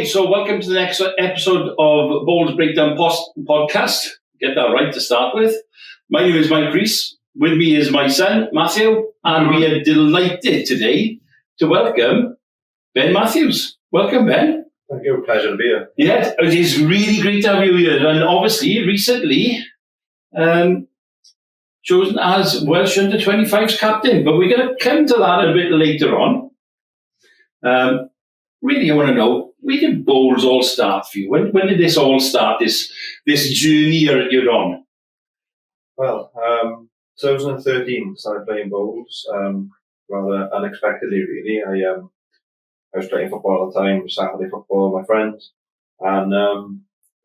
Okay, so welcome to the next episode of Bowls Breakdown Podcast. Get that right to start with. My name is Mike Rees. With me is my son, Matthew, and we are delighted today to welcome Ben Matthews. Welcome, Ben. Thank you. Pleasure to be here. Yeah, it is really great to have you here. And obviously, recently, chosen as Welsh Under-25's captain. But we're going to come to that a bit later on. Really, I want to know, where did bowls all start for you? When did this all start, this journey you're on? Well, 2013, started playing bowls, rather unexpectedly, really. I was playing football all the time, Saturday football with my friends, and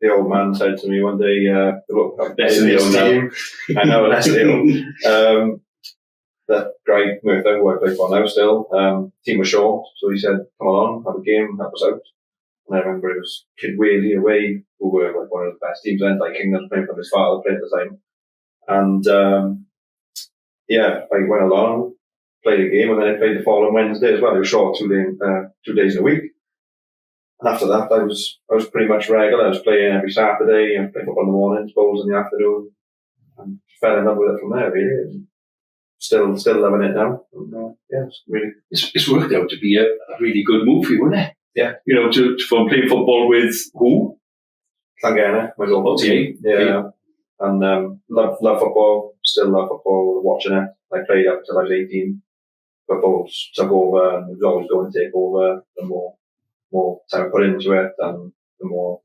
the old man said to me one day, look, I'm Less the old team. I know, less the old. That Greg Murphy, who I play for now still, team was short, so he said, come on, have a game, help us out. And I remember it was Kid Whaley away, who were like one of the best teams then, like Kingdoms, playing for his father, playing at the time. And I went along, played a game, and then I played the following Wednesday as well. It was short, 2 days in a week. And after that, I was pretty much regular. I was playing every Saturday, I played football in the mornings, bowls in the afternoon, and fell in love with it from there, really. Still loving it now. And, it's really... It's worked out to be a really good move for you, isn't it? Yeah. You know, from playing football with who? Llangena, my local team. Yeah. And love football, still love football, watching it. I played up till I was 18. But bowls took over and was always going to take over. The more time I put into it and the more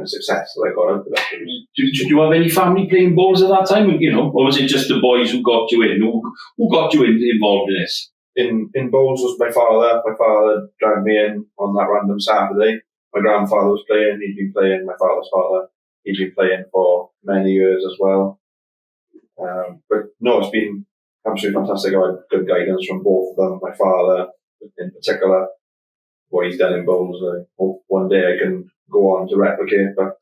success that I got out of it. Did you have any family playing bowls at that time, or was it just the boys who got you in? Who got you involved in this? In bowls was my father. My father dragged me in on that random Saturday. My grandfather was playing. He'd been playing. My father's father. He'd been playing for many years as well. But no, it's been absolutely fantastic. I had good guidance from both of them. My father, in particular, what he's done in bowls. I hope one day I can go on to replicate. But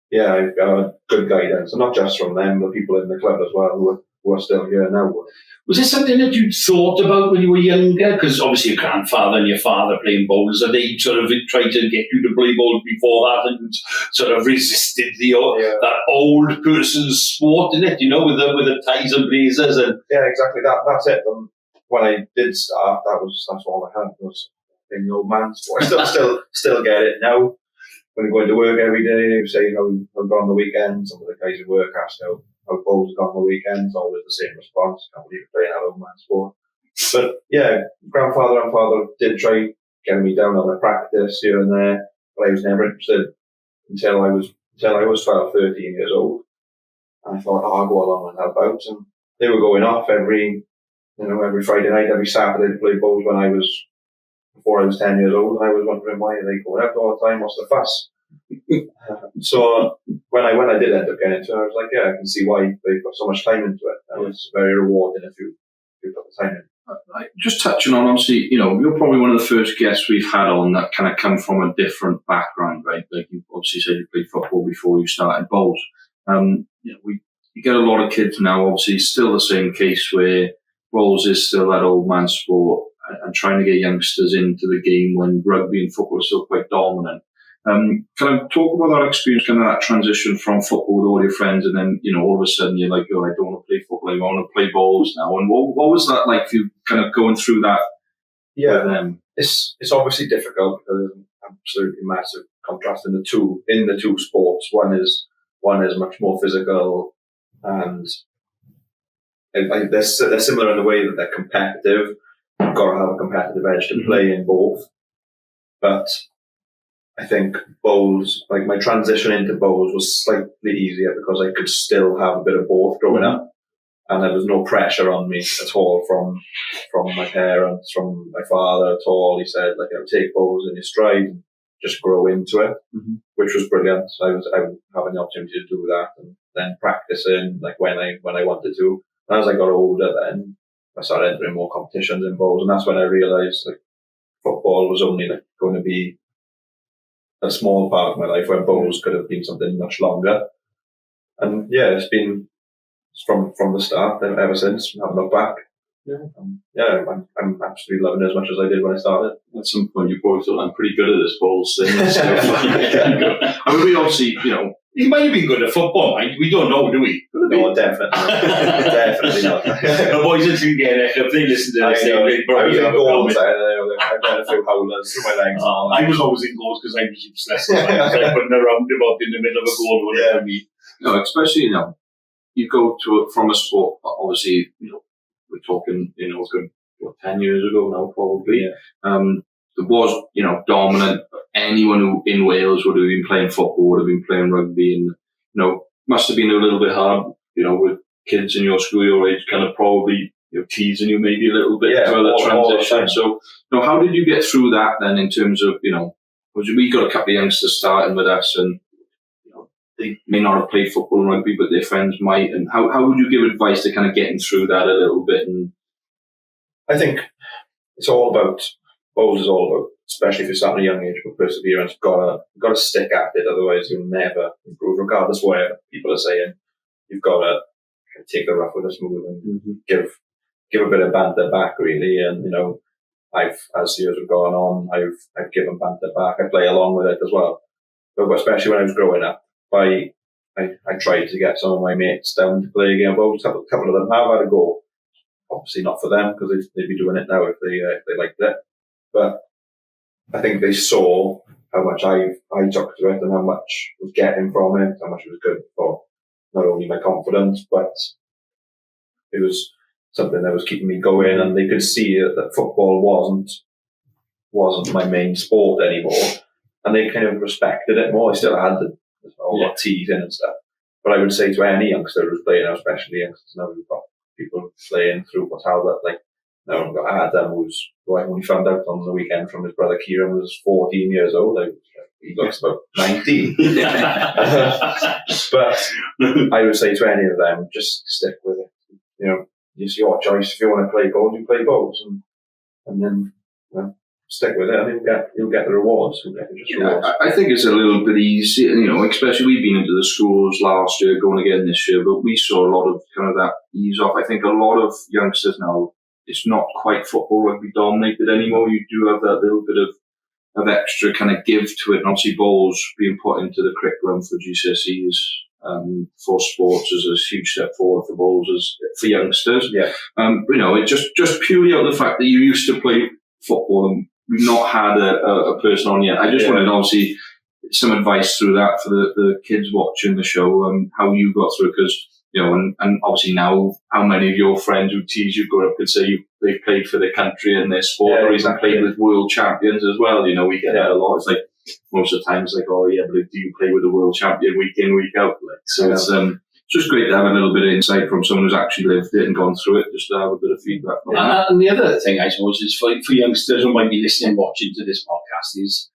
yeah, I've got good guidance, and not just from them, but people in the club as well who are still here now. Was this something that you thought about when you were younger? Because obviously your grandfather and your father playing bowls, and they sort of tried to get you to play bowls before that, and sort of resisted that old person's sport, innit? With the ties and blazers and exactly that. That's it. And when I did start, that's all I had was being the old man sport. I still get it now. When I go into work every day, they say how I've gone on the weekend. Some of the guys at work ask how bowls have gone on the weekends. Always the same response. Can't believe you're playing that old man sport. But yeah, grandfather and father did try getting me down on a practice here and there, but I was never interested until I was 12, 13 years old. And I thought, I'll go along and help out. And they were going off every Friday night, every Saturday to play bowls before I was 10 years old, and I was wondering, why are they going out all the time? What's the fuss? So when I did end up getting into it, I was like, yeah, I can see why they put so much time into it. That was very rewarding if you put the time in. Just touching on, obviously, you're probably one of the first guests we've had on that kind of come from a different background, right? Like you obviously said you played football before you started bowls. You get a lot of kids now, obviously, still the same case where bowls is still that old man sport, and trying to get youngsters into the game when rugby and football are still quite dominant. Can I talk about that experience, kind of that transition from football with all your friends, and then, all of a sudden you're like, I don't want to play football, I want to play bowls now. And what was that like for you, kind of going through that? Yeah, it's obviously difficult because there's an absolutely massive contrast in the two sports. One is much more physical, and they're similar in the way that they're competitive. You've got to have a competitive edge to play in both. But I think bowls, like my transition into bowls was slightly easier because I could still have a bit of both growing up. And there was no pressure on me at all from my parents, from my father at all. He said, take bowls in your stride and just grow into it, which was brilliant. So I was having the opportunity to do that and then practicing when I wanted to. And as I got older then, I started entering more competitions in bowls, and that's when I realised football was only going to be a small part of my life, when bowls could have been something much longer. And yeah, it's been from the start ever since. I haven't looked back. I'm absolutely loving it as much as I did when I started. At some point, you probably thought, I'm pretty good at this bowls thing. I mean, we obviously, he might have been good at football, mate. We don't know, do we? No, definitely not. Definitely not. The boys are together. If they listen to this, I was in goals. I've done a few howlers through my legs. I was always in goals because I was useless. I was like putting a roundabout in the middle of a goal. No, especially, you go from a sport, obviously, we're talking, good, 10 years ago now, probably. Yeah. There was, dominant. Anyone who in Wales would have been playing football, would have been playing rugby, and, must have been a little bit hard, with kids in your school, your age, kind of probably, teasing you maybe a little bit through the transition. So, how did you get through that then in terms of, we got a couple of youngsters starting with us and, they may not have played football and rugby, but their friends might. And how would you give advice to kind of getting through that a little bit? And I think it's all about, bowls is all about, especially if you're starting at a young age, but perseverance. You've got to stick at it, otherwise you'll never improve, regardless of what people are saying. You've got to take the rough with the smooth and give a bit of banter back, really. And I've, as years have gone on, I've given banter back. I play along with it as well. But especially when I was growing up, I tried to get some of my mates down to play a game of bowls. A couple of them have had a go. Obviously not for them, because they'd be doing it now if they liked it. But I think they saw how much I took to it and how much I was getting from it, how much it was good for not only my confidence, but it was something that was keeping me going. And they could see that football wasn't my main sport anymore, and they kind of respected it more. I still had all that teasing and stuff. But I would say to any youngster who's playing now, especially youngsters now, we've got people playing through what's Talbot, now we've got Adam, who I only found out on the weekend from his brother Kieran, was 14 years old. He looks about 19. But I would say to any of them, just stick with it. It's your choice. If you want to play bowls, you play bowls. And then, stick with it, and you'll get the rewards. Rewards. I think it's a little bit easy, especially we've been into the schools last year, going again this year, but we saw a lot of kind of that ease off. I think a lot of youngsters now, it's not quite football rugby dominated anymore. You do have that little bit of extra kind of give to it, and obviously bowls being put into the curriculum for GCSEs for sports is a huge step forward for bowls as for youngsters. Yeah. It just purely out of the fact that you used to play football and we've not had a person on yet. I just wanted, obviously, some advice through that for the kids watching the show, how you got through it, because, and obviously now, how many of your friends who tease you growing up could say they've played for their country and their sport, or even played with world champions as well. We get that a lot. It's like, most of the time, it's like, oh yeah, but do you play with the world champion week in, week out? It's just great to have a little bit of insight from someone who's actually lived it and gone through it, just to have a bit of feedback. And the other thing, I suppose, is for youngsters who might be listening, watching to this podcast, is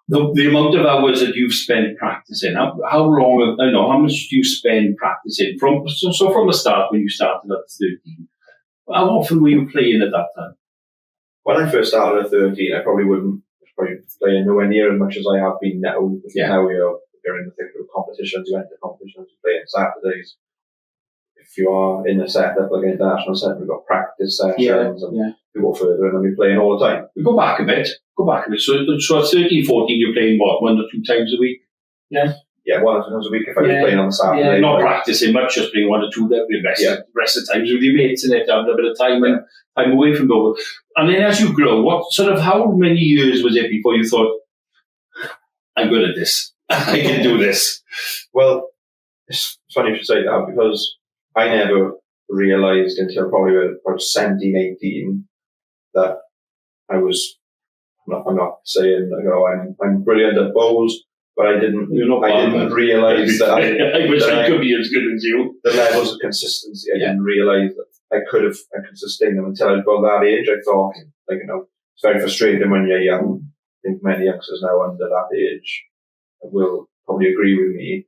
the amount of hours that you've spent practicing. How long, how much do you spend practicing? From the start, when you started at 13, how often were you playing at that time? When I first started at 13, I probably playing nowhere near as much as I have been now. Yeah. Now you're in the thick of competitions, you enter competitions, you play on Saturdays. If you are in the setup, like an international setup, we've got practice sessions and we go further and then we're playing all the time. We go back a bit. So at 13, 14, you're playing what, 1 or 2 times a week? Yeah. Yeah, 1 or 2 times a week if I was playing on the Saturday. Yeah, not practicing much, just playing 1 or 2 the rest of the times with your mates and having a bit of time and time away from goal. And then as you grow, how many years was it before you thought, I'm good at this, I can do this? Well, it's funny you should say that, because I never realised until probably about 17, 18 that I'm not saying I'm brilliant at bowls, but I didn't realise that I wish I could be as good as you. The levels of consistency, I didn't realise that I could sustain them until I was about that age. I thought, it's very frustrating when you're young. I think many youngsters now under that age will probably agree with me.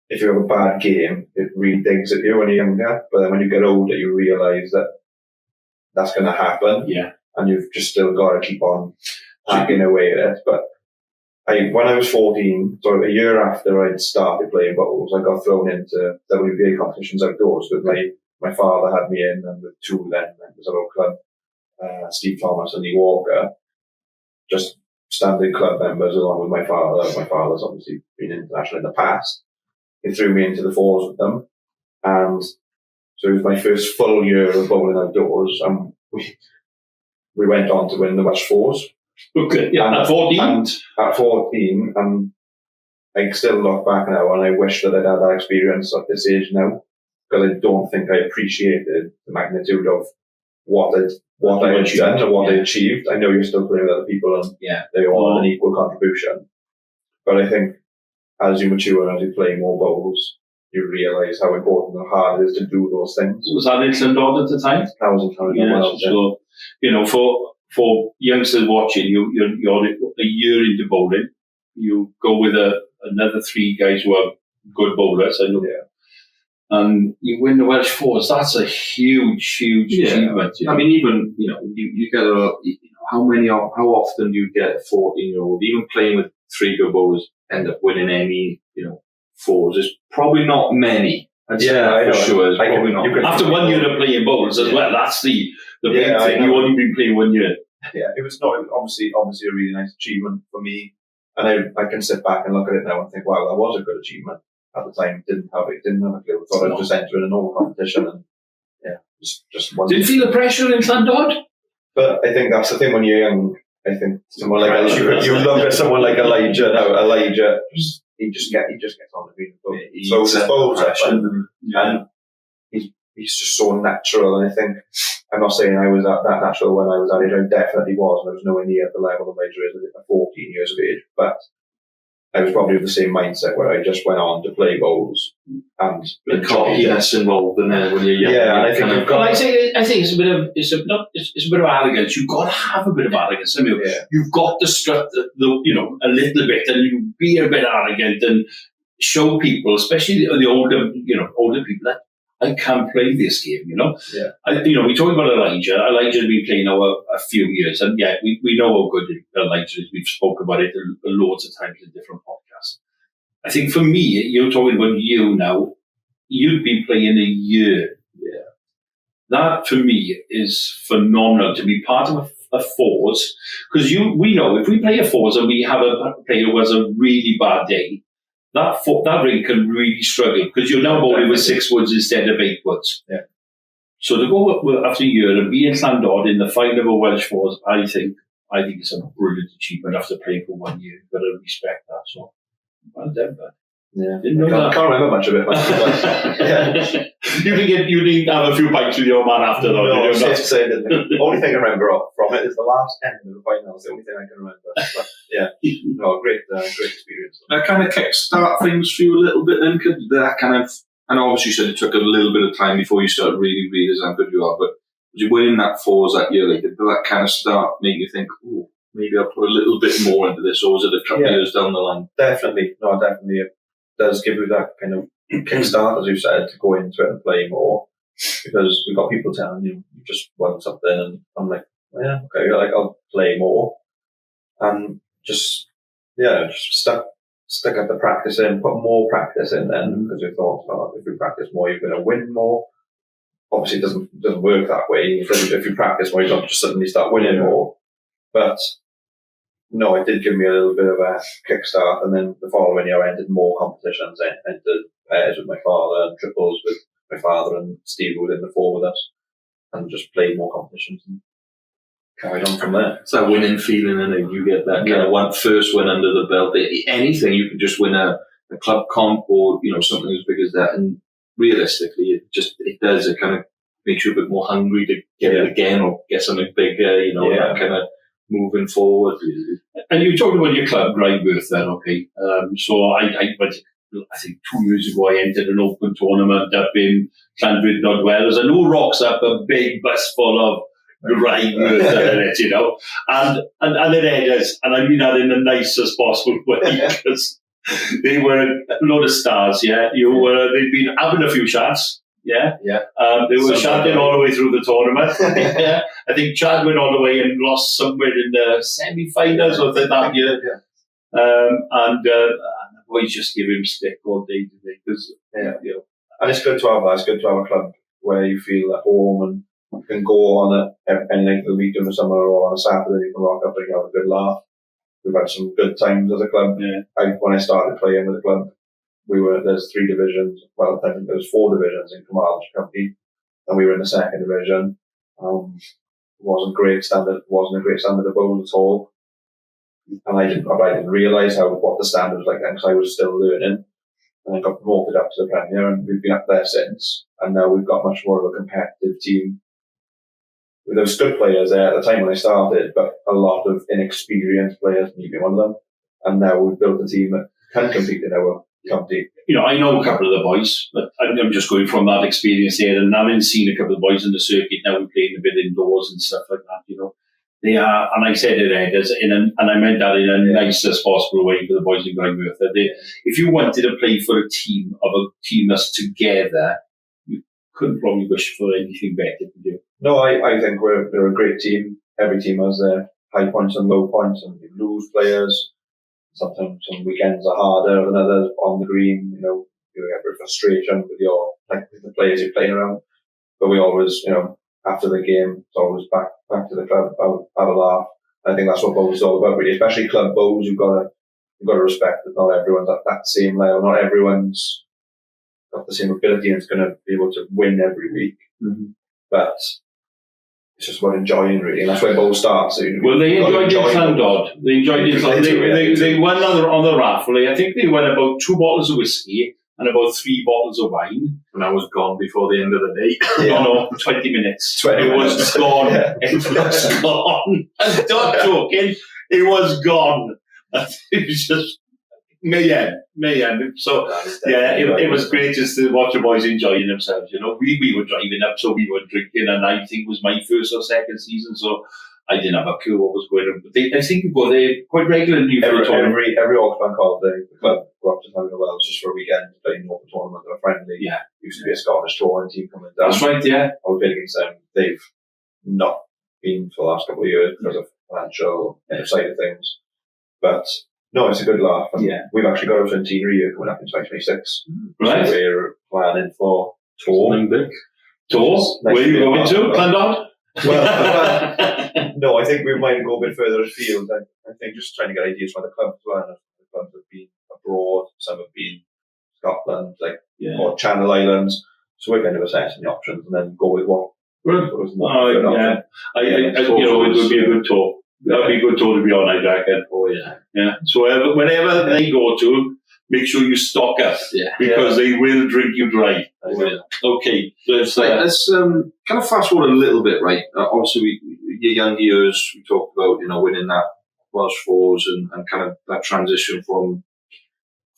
If you have a bad game, it really digs at you when you're younger, but then when you get older, you realise that that's going to happen. Yeah. And you've just still got to keep on hacking away at it. But when I was 14, so a year after I'd started playing bowls, I got thrown into WBA competitions outdoors with my my father had me in, and with two then members of our club, Steve Thomas and Lee Walker, just standing club members along with my father. My father's obviously been international in the past. He threw me into the fours with them, and so it was my first full year of bowling outdoors, and we went on to win the Welsh fours. Okay, yeah, at 14? And at 14, and I still look back now and I wish that I'd had that experience at this age now, because I don't think I appreciated the magnitude of what I had done and what I achieved. I know you're still playing with other people and they all had an equal contribution. But I think as you mature and as you play more bowls, you realise how important and hard it is to do those things. Was that in Llangod at the time? That was in Llangod. So, you know, for youngsters watching, you're a year into bowling. You go with another three guys who are good bowlers, I know. Yeah. And you win the Welsh fours. That's a huge achievement. You know? I mean, even, you know, you get how often do you get a 14-year-old, even playing with three good bowlers, end up winning any, you know, fours? There's probably not many. For sure. Probably not. After 1 year of playing bowls as well, that's the big thing. You only been playing 1 year. Yeah, it was not obviously a really nice achievement for me. And I can sit back and look at it now and think, wow, that was a good achievement. At the time, didn't have a clue. Thought I was just entering a normal competition, and just one. Did you feel the pressure in Llangod? But I think that's the thing when you're young. I think someone like you look at someone like Elijah now. Elijah, he just gets on the beat. So and he's just so natural. And I think I'm not saying I was that natural when I was that age. I definitely was, and I was nowhere near the level of Elijah is at 14 years of age, but I was probably of the same mindset where I just went on to play bowls and the cockiness involved in there when you're young. Yeah, and I think I think it's a bit of it's a bit of arrogance. You've got to have a bit of arrogance. I mean, you've got to strut the a little bit, and you be a bit arrogant and show people, especially the older people, that I can play this game. You know, we talk about Elijah. Elijah's been playing now a few years, and we know how good Elijah is. We've spoken about it loads of times in different podcasts. I think for me, you're talking about you now. You've been playing a year. Yeah, that for me is phenomenal to be part of a fours, because we know if we play a fours and we have a player who has a really bad day, that ring can really struggle, because you're now bowling with 6 woods instead of 8 woods. Yeah. So to go after a year and be in Llangod in the final of a Welsh fours, I think it's a brilliant achievement after playing for 1 year. You've got to respect that. So well done, man. Yeah, I can't remember much of it. You didn't have a few pints with your man after, though. No, it's safe to say that the only thing I remember from it is the last end of the final. It's the only thing I can remember. But great experience. That kind of kickstart things for you a little bit then, because that kind of, and obviously you said it took a little bit of time before you started really realising how good you are, but was you winning that fours that year, like, did that kind of start make you think, oh, maybe I'll put a little bit more into this, or was it a couple of years down the line? Definitely. It does give you that kind of kickstart, as you said, to go into it and play more, because you've got people telling you just won something, and I'm like, yeah, okay, I'll play more, and just stick at the practice in, put more practice in then, because we thought, if you practice more, you're going to win more. Obviously, it doesn't work that way. If you practice more, you don't just suddenly start winning more. But no, it did give me a little bit of a kickstart, and then the following year I entered more competitions. I entered pairs with my father and triples with my father, and Steve was in the four with us, and just played more competitions and carried on from there. It's that winning feeling, and you get that kind of first win under the belt. Anything, you could just win a club comp or something as big as that, and realistically, it kind of makes you a bit more hungry to get it again or get something bigger. That kind of moving forward. And you talked about your club, Grindworth, then, okay? So I think 2 years ago I entered an open tournament up in Llanfrid Nodwells, and who rocks up a big bus full of Grindworth in it, and the headers, and I mean that in the nicest possible way, because they were a load of stars, they'd been having a few shots. They were shouting all the way through the tournament. I think Chad went all the way and lost somewhere in the semi-finals or that year. And the boys just give him stick all day today. And it's good to have that. It's good to have a club where you feel at home and you can go on any night of the week in the summer or on a Saturday, you can rock up and have a good laugh. We've had some good times as a club. Yeah. When I started playing with the club, there's 3 divisions. Well, I think there was 4 divisions in camaraderie, and we were in the 2nd division. Wasn't a great standard of bowl at all. And I didn't realise what the standard was like then, because I was still learning. And I got promoted up to the Premier, and we've been up there since. And now we've got much more of a competitive team. There was good players there at the time when I started, but a lot of inexperienced players, me being one of them. And now we've built a team that can compete in our company. I know a couple of the boys, but I'm just going from that experience there, and having seen a couple of the boys in the circuit now, we're playing a bit indoors and stuff like that. They are, and I said it, Ed, and I meant that in a nicest possible way for the boys in Grindworth. If you wanted to play for a team that's together, you couldn't probably wish for anything better, could you? No, I think we're a great team. Every team has their high points and low points, and you lose players. Sometimes some weekends are harder than others on the green. You get a bit of frustration with with the players you're playing around. But we always, after the game, it's always back to the club, have a laugh. I think that's what bowls is all about, really. Especially club bowls, you've got to respect that not everyone's at that same level. Not everyone's got the same ability and is going to be able to win every week. Mm-hmm. But it's just about enjoying, really, and that's where bowls starts. Well, they enjoyed it, Llandod. They enjoyed it. They won on the raffle. I think they won about 2 bottles of whiskey and about 3 bottles of wine. And I was gone before the end of the day. No, 20 minutes. 20 it minutes. Was gone. It was gone. I'm not joking. It was gone. It was just mayhem. So, it was great just to watch the boys enjoying themselves. We were driving up, so we were drinking, and I think it was my first or second season, so I didn't have a clue what was going on. But I think you go there quite regularly for the tournament. Every August bank holiday, the club go up to Welsh just for a weekend to play an open tournament or a friendly. Yeah. Used to be a Scottish touring team coming down. That's right, yeah. I was playing against them. They've not been for the last couple of years because of financial side of things. But no, it's a good laugh. And we've actually got a centenary year coming up in 2026. Right. So we're planning for tour. Tour? Where are you going to? Llandod? Well, no, I think we might go a bit further afield. I think just trying to get ideas from the club as well. The clubs have been abroad, some have been Scotland, or Channel Islands. So we're kind of assessing the options and then go with what. It would be a good tour. That would be a good tour to be on, I reckon. Oh, yeah. Yeah. So whenever they go to, make sure you stock up. Yeah. Because they will drink you dry. Oh, yeah. Okay. Let's kind of fast forward a little bit, right? Obviously, your young years, we talked about, winning that Welsh Fours and kind of that transition from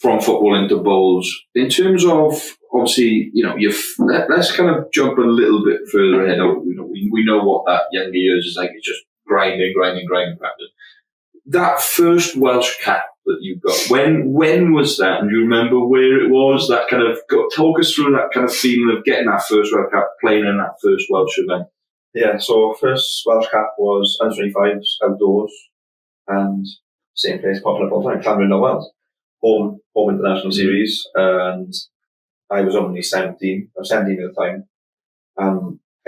football into bowls. In terms of, obviously, let's kind of jump a little bit further ahead. We know what that younger years is like. It's just grinding practice. That first Welsh cap that you got, when was that? And do you remember where it was? That kind of, talk us through that kind of feeling of getting that first Welsh cap, playing in that first Welsh event. Yeah, so first Welsh cap was under 25s outdoors, and same place popping up all the time, Camaraderie, Welsh, home international series, and I was only 17. I was 17 at the time.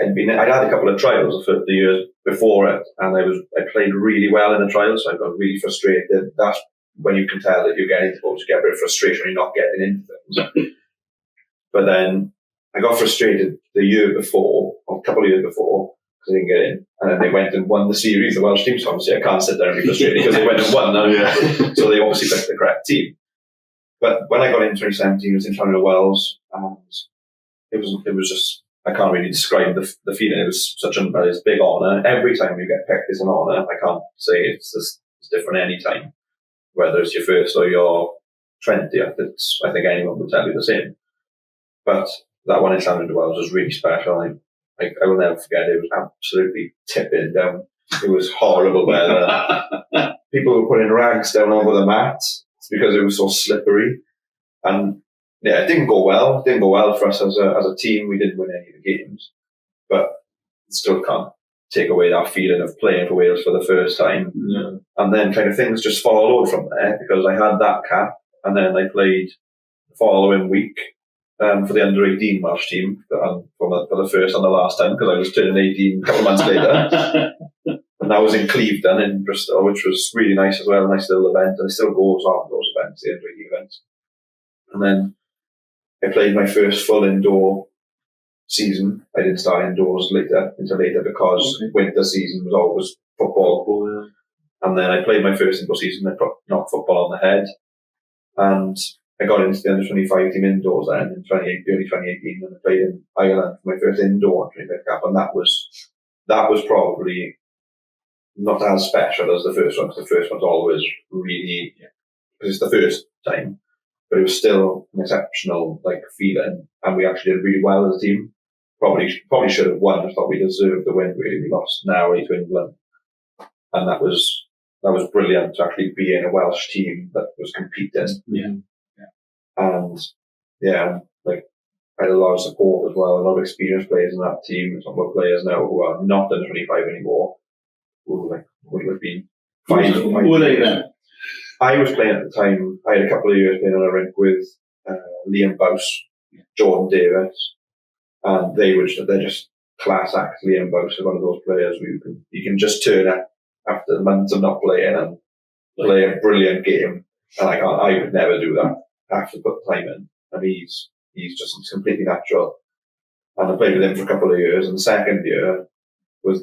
I'd had a couple of trials for the years before it, and I played really well in the trials, so I got really frustrated. That's when you can tell that you're getting into bowls, you get a bit of frustration when you're not getting into things. But then I got frustrated the year before, or a couple of years before, because I didn't get in, and then they went and won the series, the Welsh team, so obviously I can't sit there and be frustrated because they went and won. So they obviously picked the correct team. But when I got in 2017, I was in Camaraderie Wells, and it was just, I can't really describe the feeling. It was such a big honour. Every time you get picked is an honour. I can't say it's different any time, whether it's your first or your 20th. I think anyone would tell you the same. But that one in Camaraderie Wells was really special. I will never forget it. It was absolutely tipping down. It was horrible weather. People were putting rags down over the mats because it was so slippery. And it didn't go well. It didn't go well for us as a team. We didn't win any of the games. But it still can't take away that feeling of playing for Wales for the first time. Yeah. And then kind of things just followed from there, because I had that cap, and then I played the following week for the under-18 Welsh team for the first and the last time, because I was turning 18 a couple of months later. And that was in Clevedon in Bristol, which was really nice as well, a nice little event, and I still go on those events, the under-18 events. And then I played my first full indoor season. I didn't start indoors until later because winter season was always football. And then I played my first indoor season. I knocked football on the head, and I got into the under-25 team indoors then in early 2018, and I played in Ireland for my first indoor 25 cap, and that was probably not as special as the first one, because the first one's always really, because it's the first time, but it was still an exceptional feeling, and we actually did really well as a team. Probably should have won. I thought we deserved the win. Really, we lost narrowly to England, and that was brilliant to actually be in a Welsh team that was competing. And I had a lot of support as well, a lot of experienced players in that team. Some of the players now who are not under 25 anymore, who would have been five. Who were they then? I was playing at the time. I had a couple of years playing on a rink with Liam Bouse, Jordan Davis, and they're just class acts. Liam Bouse is one of those players who you can just turn up after months of not playing and play a brilliant game. And I would never do that. I have to put the time in. And he's just completely natural. And I played with him for a couple of years. And the second year in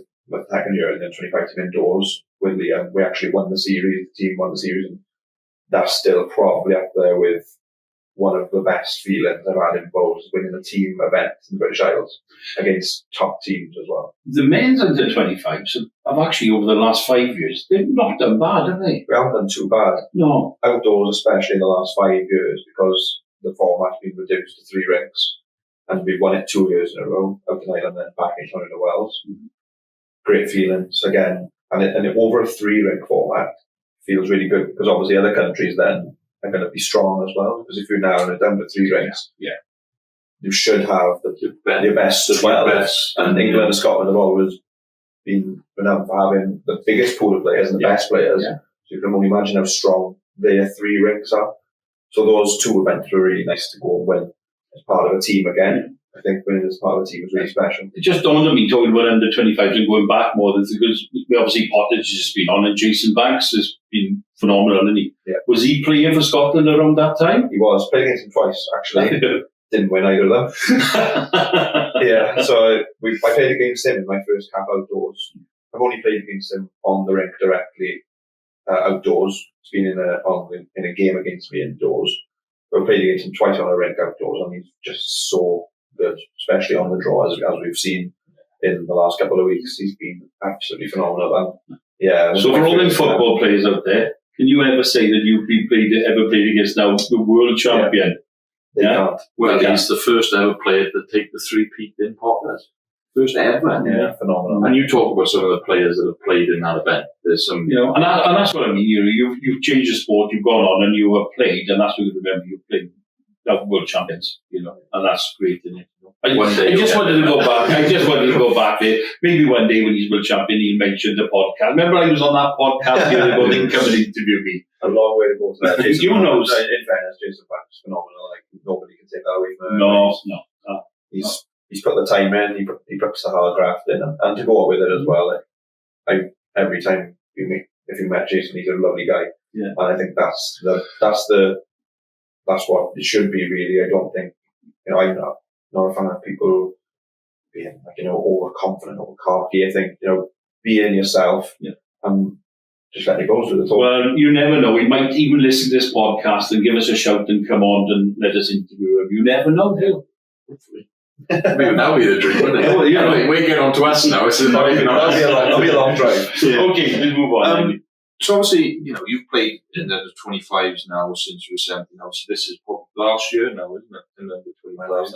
the 25 team indoors with Liam, we actually won the series. The team won the series, and that's still probably up there with one of the best feelings I've had in bowls, winning a team event in the British Isles against top teams as well. The men's under 25s have actually, over the last 5 years, they've not done bad, have they? We haven't done too bad. No. Outdoors, especially in the last 5 years, because the format's been reduced to 3 rinks, and we've won it 2 years in a row, out in Ireland and then back in Welsh. Mm-hmm. Great feelings again, and over a 3 rink format feels really good, because obviously other countries then are going to be strong as well, because if you're now down to 3 rinks, you should have the best as well. And England and Scotland have always been renowned for having the biggest pool of players and the best players. So you can only imagine how strong their 3 rinks are. So those 2 events were really nice to go and win as part of a team again. I think winning as part of a team was really special. It just dawned on me, talking about under 25s and going back more, because we obviously Pottage has just been on, and Jason Banks has been phenomenal, hasn't he? Yeah. Was he playing for Scotland around that time? He was. Played against him twice, actually. Didn't win either of them. So I played against him in my first cap outdoors. I've only played against him on the rink directly outdoors. It's been in a game against me indoors. But I played against him twice on a rink outdoors, and he's just so good, especially on the draw, as we've seen in the last couple of weeks. He's been absolutely phenomenal. And so for all them football players out there, can you ever say that you've ever played against now the world champion? They can't. Well, he's the first ever player to take the 3-peat in Potters. First ever. Yeah, phenomenal. And you talk about some of the players that have played in that event. There's some, and that's what I mean. You've changed the sport. You've gone on and you have played, and that's what you remember. You've played world champions, and that's great, isn't it? I just wanted to go back there. Maybe one day when he's world champion, he'll mention the podcast. Remember, I was on that podcast the other day. They come and interview me. A long way to go to that. You know, in fairness, Jason Banks is phenomenal. Nobody can take that away from him. No. He's put the time in. He puts the hard graft in, and to go out with it as well. Every time if you met Jason, he's a lovely guy. Yeah. And I think that's what it should be, really. I don't think, I'm not a fan of people being overconfident or cocky. I think, being yourself and just let it go through the talk. Well, you never know. He might even listen to this podcast and give us a shout and come on and let us interview him. You never know, Bill. Maybe that'll be the dream, wouldn't it? We get on to us now. That'll be a long drive. Yeah. Okay, let's move on. So obviously, you've played in the 25s now since you were 17. Obviously, this is probably last year now, isn't it? In the 25s.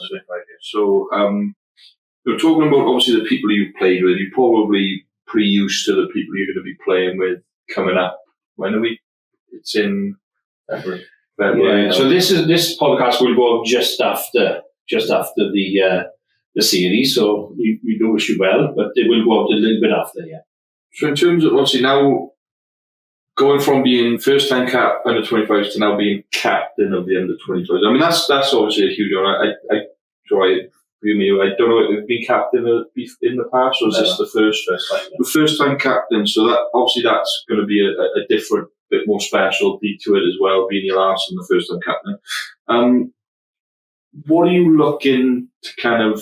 So, you're talking about obviously the people you've played with. You're probably pretty used to the people you're going to be playing with coming up. When are we? It's in February. Yeah. So this podcast will go up just after the series. So we do wish you well, but it will go out a little bit after. Yeah. So in terms of obviously now, going from being first-time cap under 25s to now being captain of the under 25s. I mean, that's obviously a huge honor. I don't know if you've been captain in the past, or is this the first-time captain? So that obviously that's going to be a different, bit more specialty to it as well, being your last and the first-time captain. What are you looking to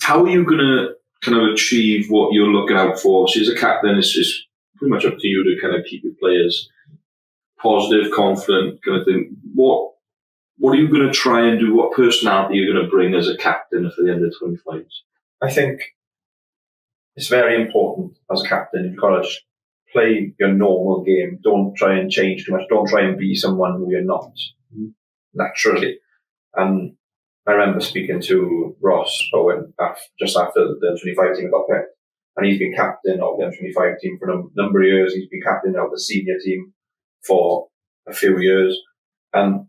how are you going to kind of achieve what you're looking out for? So as a captain, it's just pretty much up to you to kind of keep your players positive, confident, kind of thing. What are you going to try and do? What personality are you going to bring as a captain for the under 25s? I think it's very important as a captain. You've got to just play your normal game. Don't try and change too much. Don't try and be someone who you're not naturally. And I remember speaking to Ross Owen just after the 25 team got picked. And he's been captain of the M25 team for a number of years. He's been captain of the senior team for a few years. And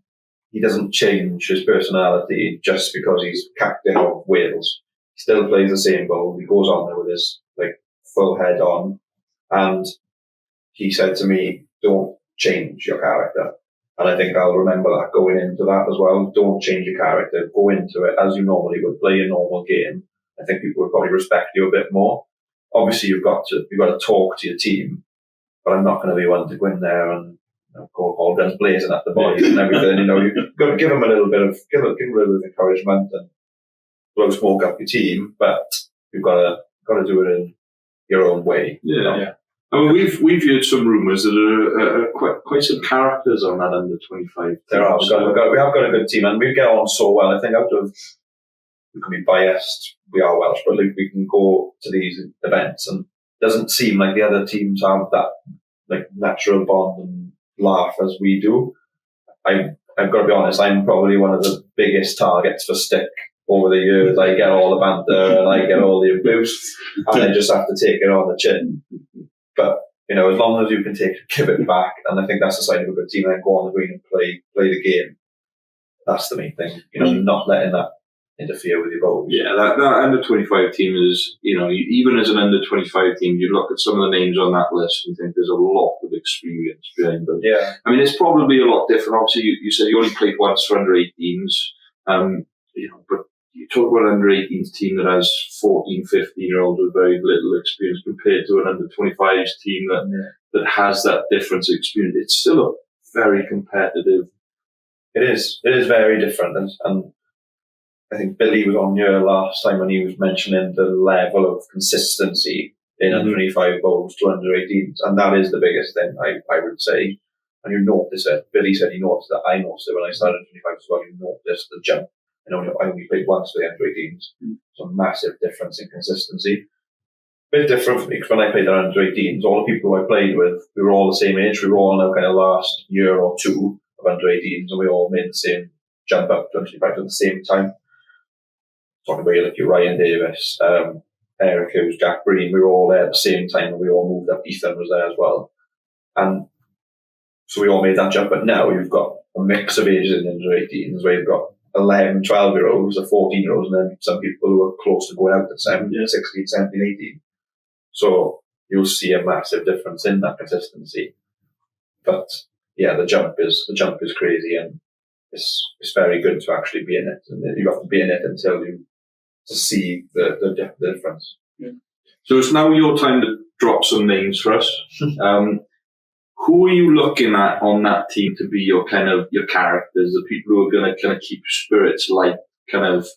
he doesn't change his personality just because he's captain of Wales. He still plays the same ball. He goes on there with his full head on. And he said to me, don't change your character. And I think I'll remember that going into that as well. Don't change your character. Go into it as you normally would, play a normal game. I think people would probably respect you a bit more. Obviously, you've got to talk to your team, but I'm not going to be one to go in there and go all guns blazing at the boys and everything. You've got to give them a little bit of encouragement and blow smoke up your team, but you've got to do it in your own way. Yeah. I mean, we've heard some rumours that are quite some characters on that under 25. There are. We have got a good team, and we get on so well. I think we can be biased. We are Welsh, but we can go to these events, and it doesn't seem like the other teams have that natural bond and laugh as we do. I've got to be honest. I'm probably one of the biggest targets for stick over the years. I get all the banter and I get all the abuse, and I just have to take it on the chin. But as long as you can give it back, and I think that's the sign of a good team. Then go on the green and play the game. That's the main thing. Not letting that interfere with your goals. Yeah, that under 25 team is, even as an under 25 team, you look at some of the names on that list and you think there's a lot of experience behind them. Yeah. I mean, it's probably a lot different. Obviously, you said you only played once for under 18s, but you talk about an under 18s team that has 14, 15-year-olds with very little experience compared to an under 25s team that has that difference of experience. It's still a very competitive. It is very different, and I think Billy was on here last time when he was mentioning the level of consistency in under 25 bowls to under 18s, and that is the biggest thing, I would say. And you notice it. Billy said he noticed it. I noticed it when I started 25 as well. You noticed the jump. I only played once for the under 18s. It's a massive difference in consistency. Bit different for me because when I played the under 18s, all the people who I played with, we were all the same age. We were all now kind of last year or two of under 18s, and we all made the same jump up to 25 at the same time. Talking about your Ryan Davis, Eric Hughes, Jack Breen, we were all there at the same time, and we all moved up. Ethan was there as well. And so we all made that jump. But now you've got a mix of ages in the under 18s where you've got 11, 12-year-olds, or 14-year-olds, and then some people who are close to going out at 17, 16, 17, 18. So you'll see a massive difference in that consistency. But yeah, the jump is crazy, and it's very good to actually be in it. And you have to be in it to see the difference. Yeah. So it's now your time to drop some names for us. Who are you looking at on that team to be your characters, the people who are going to kind of keep spirits light, kind of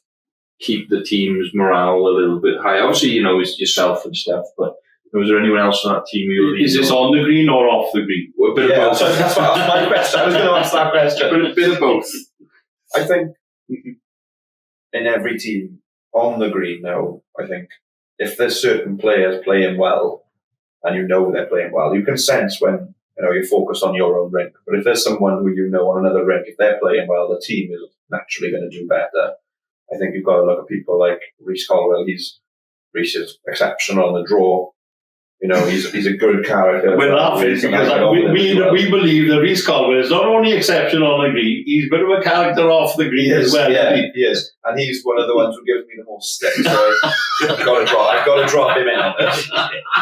keep the team's morale a little bit high? Obviously, it's yourself and stuff, but was there anyone else on that team Is this on the green or off the green? A bit of both. That's my question. I was going to ask that question. A bit of both. I think in every team on the green now, I think if there's certain players playing well, and they're playing well, you can sense when you're focused on your own rink. But if there's someone who on another rink, if they're playing well, the team is naturally going to do better. I think you've got to look at people like Rhys Colwell. Reece is exceptional on the draw. He's a good character. We're laughing because we believe that Rhys Colwell is not only exceptional on the green, he's a bit of a character off the green as well. Yeah, he is. And he's one of the ones who gives me the most stick. So I've got to drop him in on this.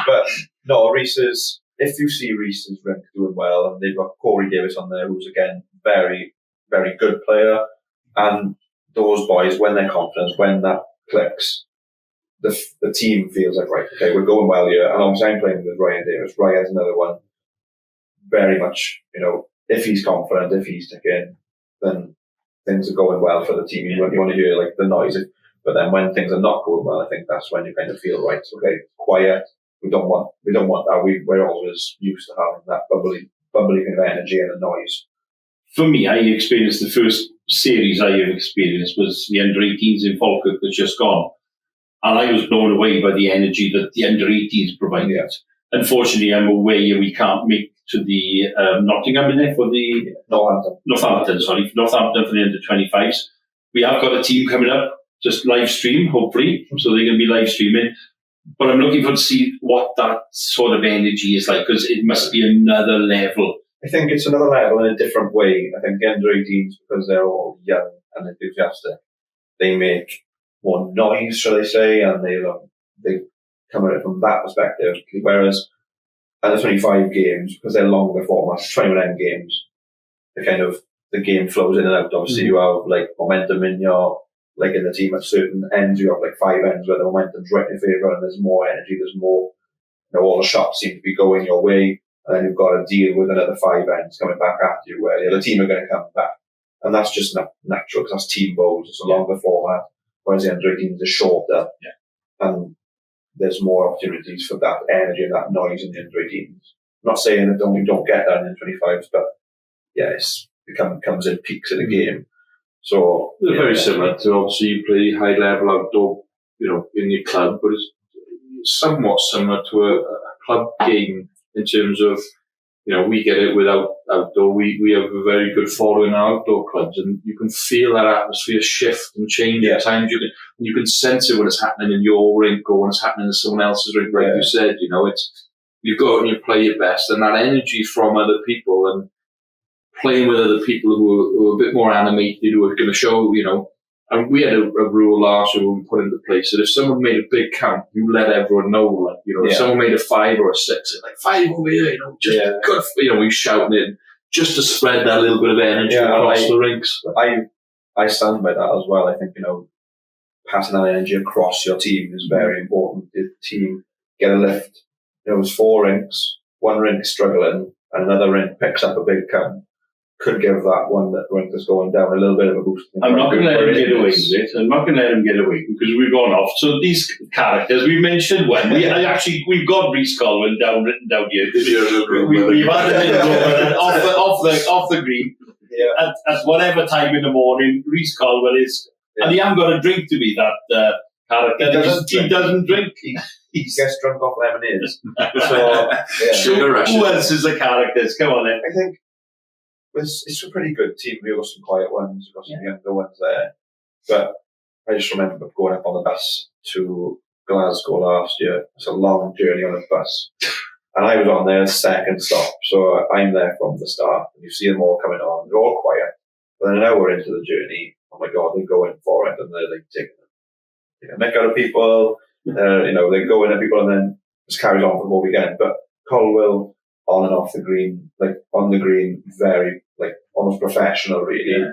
But no, Reece is if you see Reese's rink doing well, and they've got Corey Davis on there, who's again very, very good player, and those boys, when they're confident, when that clicks, the team feels like, right, okay, we're going well here. And obviously I'm playing with Ryan Davis. Ryan's another one, very much, if he's confident, if he's ticking, then things are going well for the team. You want to hear like the noise, but then when things are not going well, I think that's when you kind of feel, right, okay, quiet. We don't want that. We're always used to having that bubbly kind of energy and a noise. For me, I experienced the first series I have experienced was the under-18s in Falkirk that's just gone. And I was blown away by the energy that the under-18s provided. Yeah. Unfortunately, I'm away and we can't make to the Nottingham in there for the... Northampton for the under-25s. We have got a team coming up, just live stream, hopefully, so they're going to be live streaming. But I'm looking forward to see what that sort of energy is like, because it must be another level. I think it's another level in a different way. I think the under-18s, because they're all young and enthusiastic, they make more noise, shall I say, and they come at it from that perspective. Whereas under 25 games, because they're longer formats, 21 end games, the game flows in and out. Obviously, you have like momentum in the team at certain ends. You have like 5 ends where the momentum's right in your favour, and there's more energy. There's more, all the shots seem to be going your way. And then you've got to deal with another 5 ends coming back after you, where the other team are going to come back. And that's just natural, because that's team bowls. It's a longer format, whereas the under-18s are shorter. Yeah. And there's more opportunities for that energy and that noise in the under-18s. I'm not saying that you don't get that in the 25s, but yeah, it comes in peaks in a game. So they're very similar to, obviously, you play high level outdoor, in your club, but it's somewhat similar to a club game. In terms of, we get it without outdoor. We have a very good following in our outdoor clubs, and you can feel that atmosphere shift and change at times. You can sense it when it's happening in your rink or when it's happening in someone else's rink, like you said. You go out and you play your best, and that energy from other people and playing with other people who are a bit more animated, who are going to show, And we had a rule last year we put into place that if someone made a big count, you let everyone know, if someone made a 5 or a 6, it's like 5 over here, good, we shouting it just to spread that little bit of energy across the rinks. I stand by that as well. I think, passing that energy across your team is very important. The team get a lift. There's 4 rinks, one rink struggling, and another rink picks up a big count. Could give that one that rink that's going down a little bit of a boost. I'm not going to let him get away with it. I'm not going to let him get away because we've gone off. So these characters, we mentioned one. We've got Rhys Colwyn written down here. We've had him off the green. Yeah. At whatever time in the morning, Rhys Colwyn is, and he hasn't got a drink to be that character. He doesn't drink. He gets drunk off lemonades. Who else is the characters? Come on then. I think it's a pretty good team. We've got some quiet ones, we've got some younger ones there. But I just remember going up on the bus to Glasgow last year. It's a long journey on a bus. And I was on their second stop. So I'm there from the start. And you see them all coming on. They're all quiet. But then an hour into the journey, oh my God, they're going for it. And they're like taking a mick out of people. They're going at people and then just carries on for the whole weekend. But Colwell, on and off the green, on the green, very, almost professional, really. Yeah.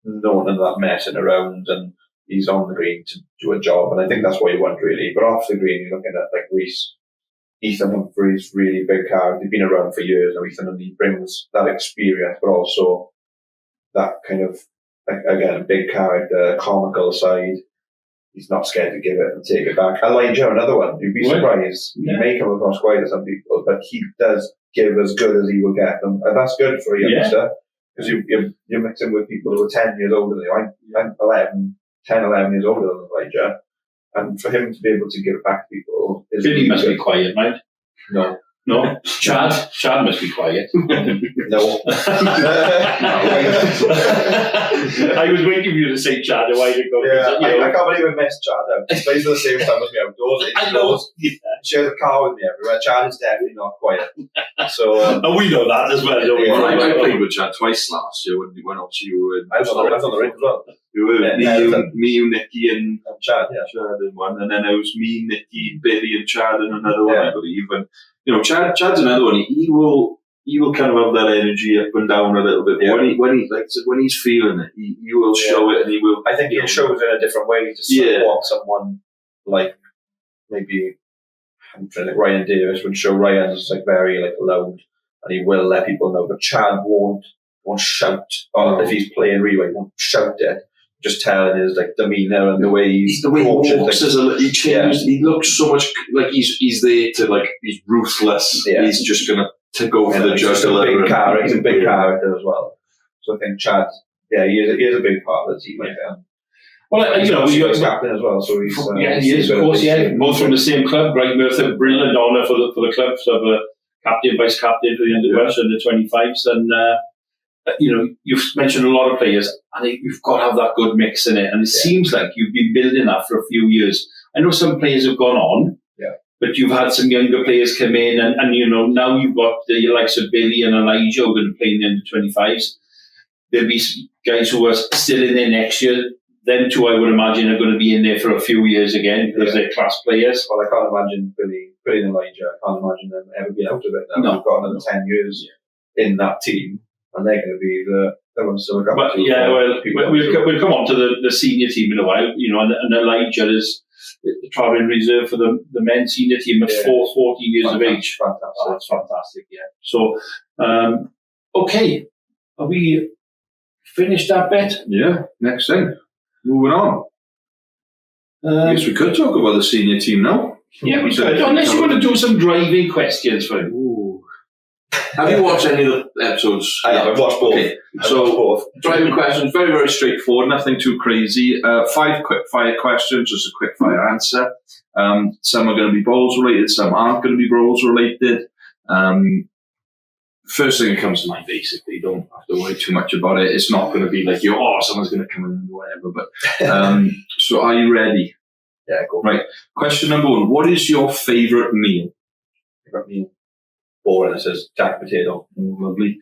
None of that messing around, and he's on the green to do a job, and I think that's what you want, really. But off the green, you're looking at, Reece, Ethan Humphreys, really big character. They've been around for years now, Ethan, and he brings that experience, but also that kind of, again, big character, comical side. He's not scared to give it and take it back. Elijah, another one. You'd be surprised. Yeah. He may come across quiet to some people, but he does give as good as he will get them. And that's good for a youngster, because you're mixing with people who are 10 years older than you. I'm 11 years older than Elijah. And for him to be able to give it back to people is Billy must be quiet, mate. No. Chad must be quiet. No. I was waiting for you to say Chad a while ago. Yeah, I can't believe I missed Chad out. He plays at the same time as me outdoors. I know. Shares a car with me everywhere. Chad is definitely not quiet. So, and we know that as well, don't we? I played with Chad twice last year when obviously you were in. I was on the rink as well. You were me, Nicky, and Chad. Chad in one, and then it was me, Nicky, Billy, and Chad in another one, I believe. And Chad's another one. He will kind of have that energy up and down a little bit. Yeah. When he's feeling it, he will show it, and he will. I think he shows it in a different way to what someone like maybe Ryan Davis would show. Ryan's like very like loud, and he will let people know. But Chad won't shout. Or if he's playing really well, he won't shout it. Just telling his like demeanour and the way he walks. He changed. Yeah. He looks so much like he's there to like he's ruthless. Yeah. He's just gonna go for the jugular. He's a big character as well. So I think Chad, he is a big part of the team. Yeah. Well, he's captain as well. So he is of course. Yeah, both from the same club. Greg Murtha, brilliant honour for the club to have a captain, vice captain for the Welsh under 25s, and. You've mentioned a lot of players. I think you've got to have that good mix in it, and it seems like you've been building that for a few years. I know some players have gone on, but you've had some younger players come in, and now you've got the likes of Billy and Elijah who are going to play in the under 25s. There'll be guys who are still in there next year. Them two, I would imagine, are going to be in there for a few years again because they're class players. Well, I can't imagine Billy and Elijah. I can't imagine them ever being out of it now. We've got another 10 years in that team. And they're going to be the ones to look up to. Yeah, we'll come on to the senior team in a while, and Elijah is travelling reserve for the men's senior team at 14 years of age. Fantastic. Oh, that's fantastic, yeah. So, okay. Are we finished that bit? Yeah, next thing. Moving on. I guess we could talk about the senior team now. Yeah, we could. Unless you want to do some driving questions for him. Ooh. Have you watched any of the episodes? I've watched both. Okay. So, driving questions, very, very straightforward, nothing too crazy. 5 quick fire questions, just a quick fire answer. Some are going to be bowls related, some aren't going to be bowls related. First thing that comes to mind, basically, you don't have to worry too much about it. It's not going to be like, someone's going to come in or whatever. But so, are you ready? Yeah, go. Right. Question number 1. What is your favourite meal? Favourite meal? Boring, it says jack potato. Lovely.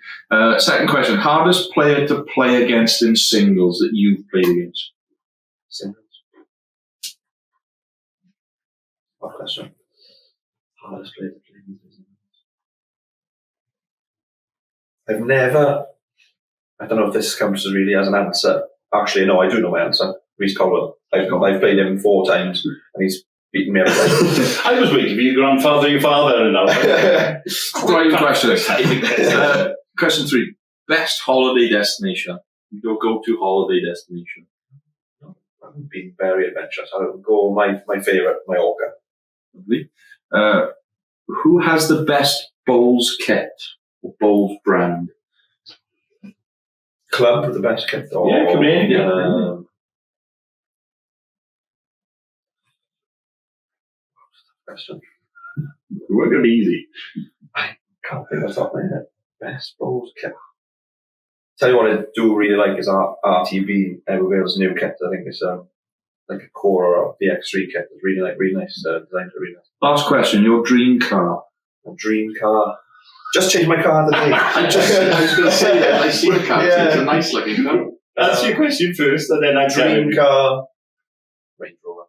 Second question. Hardest player to play against in singles that you've played against? Singles. What question? Hardest player to play against. I've never, I don't know if this counts as really as an answer. Actually, no, I do know my answer. Reece Caldwell. I've played him 4 times and he's beaten me every time. I was waiting for your grandfather, your father, and all. Right, question 3. Best holiday destination? Your go-to holiday destination? I've been very adventurous. I would go my favourite, Mallorca. Lovely. Who has the best bowls kit or bowls brand? Club with the best kit? Yeah, come in. Yeah. Question. We're going to be easy. I can't think of the top of my head. Best bowls kit. Tell you what I do really like is our RTB Evervale's new kit. I think it's like a core of the X3 kit. It's really nice design. Really nice. Last question. Your dream car? A dream car. Just changed my car today. I was going to say that. I see the car. Yeah. It's a nice looking car. Answer your question first, and then I dream car. Range Rover.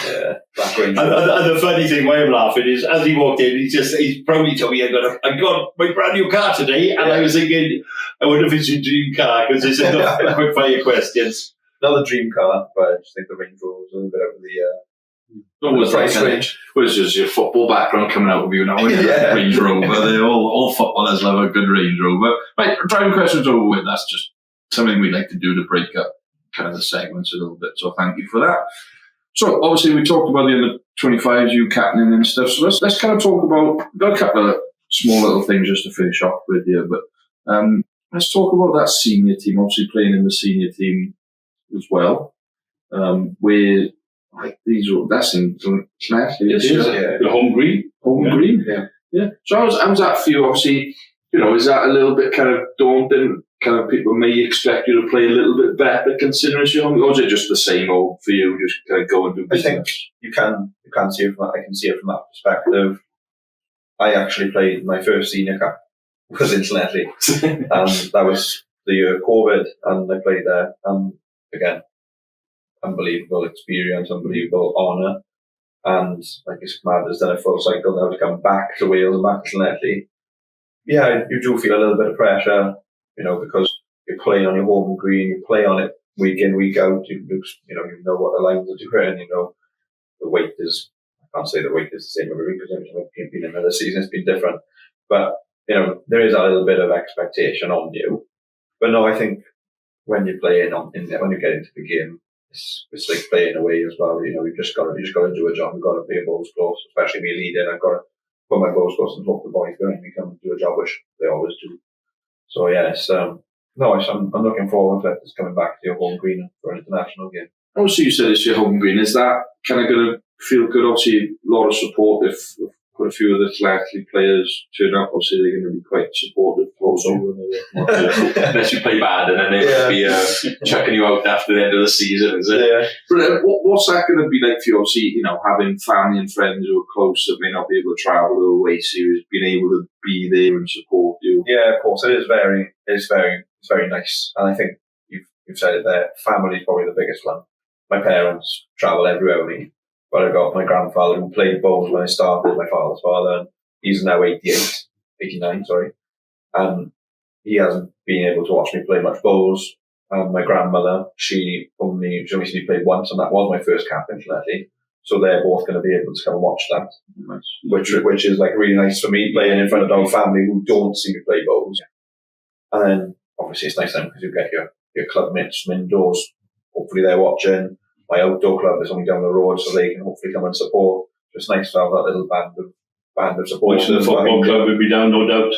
Yeah, Black Range Rover. And the funny thing, why I'm laughing is, as he walked in, he's probably told me I got my brand new car today, and I was thinking, I wonder if it's your dream car because it's enough quick fire questions. Not the dream car, but I just think the Range Rover is a little bit out of the price range. Well, it's just your football background coming out of you now. Yeah. Range Rover. They all footballers love a good Range Rover. Right, driving questions over with. That's just something we like to do to break up kind of the segments a little bit. So thank you for that. So obviously we talked about the under 25s, you captaining and stuff. So let's kind of talk about. We've got a couple of small little things just to finish off with here, but let's talk about that senior team. Obviously playing in the senior team as well. Where like that's in Connecticut. The home green. Green. Yeah. So how's that for you? Obviously, is that a little bit kind of daunting? Kind of people may expect you to play a little bit better considering you're young, or is it just the same old for you? Just kind of go and do business? I think you can see it from that. I can see it from that perspective. I actually played my first senior cap was in Llanelli, and that was the year of COVID, and I played there. Again, unbelievable experience, unbelievable honour. and like his commander's done a full cycle now to come back to Wales and back to Llanelli. Yeah, you do feel a little bit of pressure, because you're playing on your home green, you play on it week in, week out, you know what the lines are doing, the weight is, I can't say the weight is the same every week because every time I've been in another season it's been different. But, there is a little bit of expectation on you. But no, I think when you're playing when you get into the game, it's like playing away as well. You just got to do a job. You've got to play your balls close, especially me leading. I've got to put my balls close and hope the boys behind me come and do a job, which they always do. So yeah, I'm looking forward to it. It's coming back to your home green for an international game. Obviously, you said it's your home green. Is that kind of going to feel good? Obviously, a lot of support if quite a few of the Llanelli players turn up. Obviously, they're going to be quite supportive. Also, unless you play bad, and then they'll be chucking you out after the end of the season, is it? Yeah. But what's that going to be like for you? Obviously, having family and friends who are close that may not be able to travel away, so being able to be there and support you. Yeah, of course, it is very nice, and I think you've said it there. Family is probably the biggest one. My parents travel everywhere with me. But I got my grandfather who played bowls when I started, my father's father, and he's now 89, and he hasn't been able to watch me play much bowls. And my grandmother, she only played once, and that was my first cap in Llanelli. So they're both going to be able to come and watch that, which is like really nice for me, playing in front of our family who don't see me play bowls. And then obviously it's nice then because you get your club mates from indoors. Hopefully they're watching. My outdoor club is only down the road, so they can hopefully come and support. It's nice to have that little band of support. Which the football club will be down, no doubt.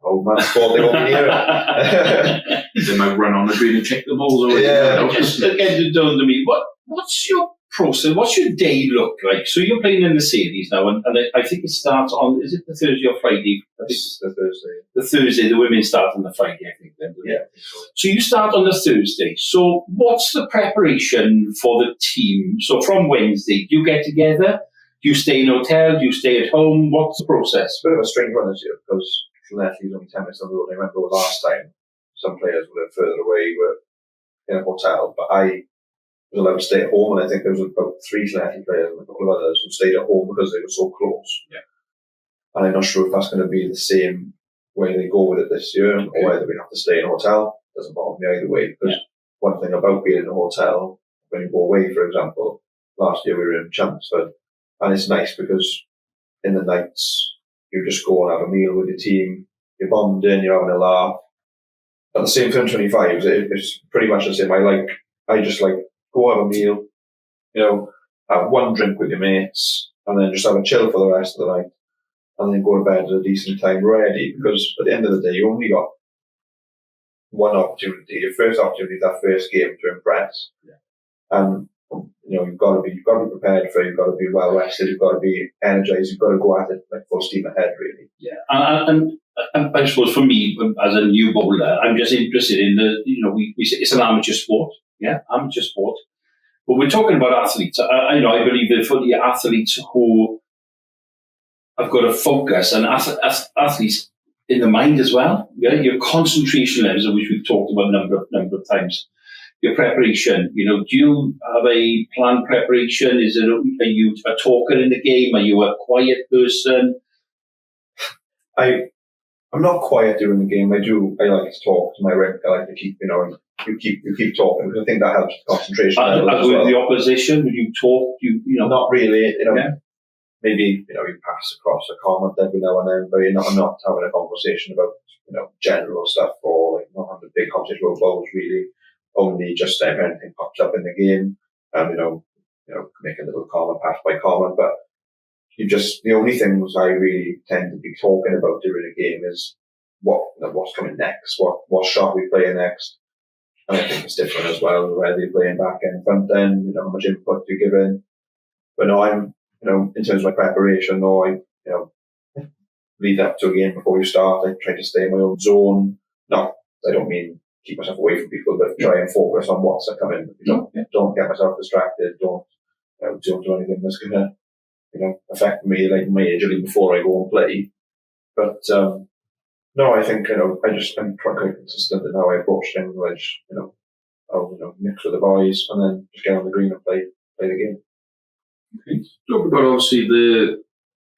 Oh man, sport, they won't be near it. They might run on the green and kick the balls away. Yeah, just get it done to me. What's your process? What's your day look like? So you're playing in the series now, and I think it starts on, is it the Thursday or Friday? I think it's the Thursday. The Thursday, the women start on the Friday, I think. Then, yeah. So you start on the Thursday. So what's the preparation for the team? So from Wednesday, do you get together? Do you stay in a hotel? Do you stay at home? What's the process? It's a bit of a strange one this year because Llanelli's only 10 minutes on the road. I remember last time some players were further away, were in a hotel, but I was allowed to stay at home, and I think there was about 3 Llanelli players and a couple of others who stayed at home because they were so close. Yeah. And I'm not sure if that's going to be the same way they go with it this year, or whether we have to stay in a hotel. Doesn't bother me either way, because one thing about being in a hotel, when you go away, for example, last year we were in Chelmsford, and it's nice because in the nights you just go and have a meal with your team, you're bonding, you're having a laugh. At the same time, 25s, it's pretty much the same. I just go have a meal, have one drink with your mates, and then just have a chill for the rest of the night, and then go to bed at a decent time ready, because at the end of the day, you only got one opportunity. Your first opportunity is that first game to impress. Yeah. And, you've got to be prepared for it, you've got to be well rested, you've got to be energized, you've got to go at it like full steam ahead, really. Yeah. And I suppose for me, as a new bowler, I'm just interested in we say it's an amateur sport. Yeah, amateur sport. But we're talking about athletes. I believe that for the athletes who have got a focus, and athletes in the mind as well. Yeah, your concentration levels, which we've talked about a number of times. Your preparation. Do you have a planned preparation? Are you a talker in the game? Are you a quiet person? I'm not quiet during the game. I like to talk to my rep. I like to keep, you keep talking, because I think that helps with concentration. As with the opposition, would you talk? Not really. Maybe you pass across a comment every now and then, but I'm not having a conversation about general stuff, or not having a big conversation about bowls really. Only just if anything pops up in the game, make a little comment, pass by comment, but. The only things I really tend to be talking about during a game is what's coming next, what shot we play next. And I think it's different as well, whether you're playing back end, front end, how much input you give in. But no, I'm, in terms of my preparation, I lead up to a game before you start. I try to stay in my own zone. No, I don't mean keep myself away from people, but try and focus on what's coming. Don't get myself distracted. Don't do anything that's gonna affect me like majorly before I go and play. But no, I think I'm quite consistent in how I approach things. I'll mix with the boys and then just get on the green and play the game. Talk about obviously the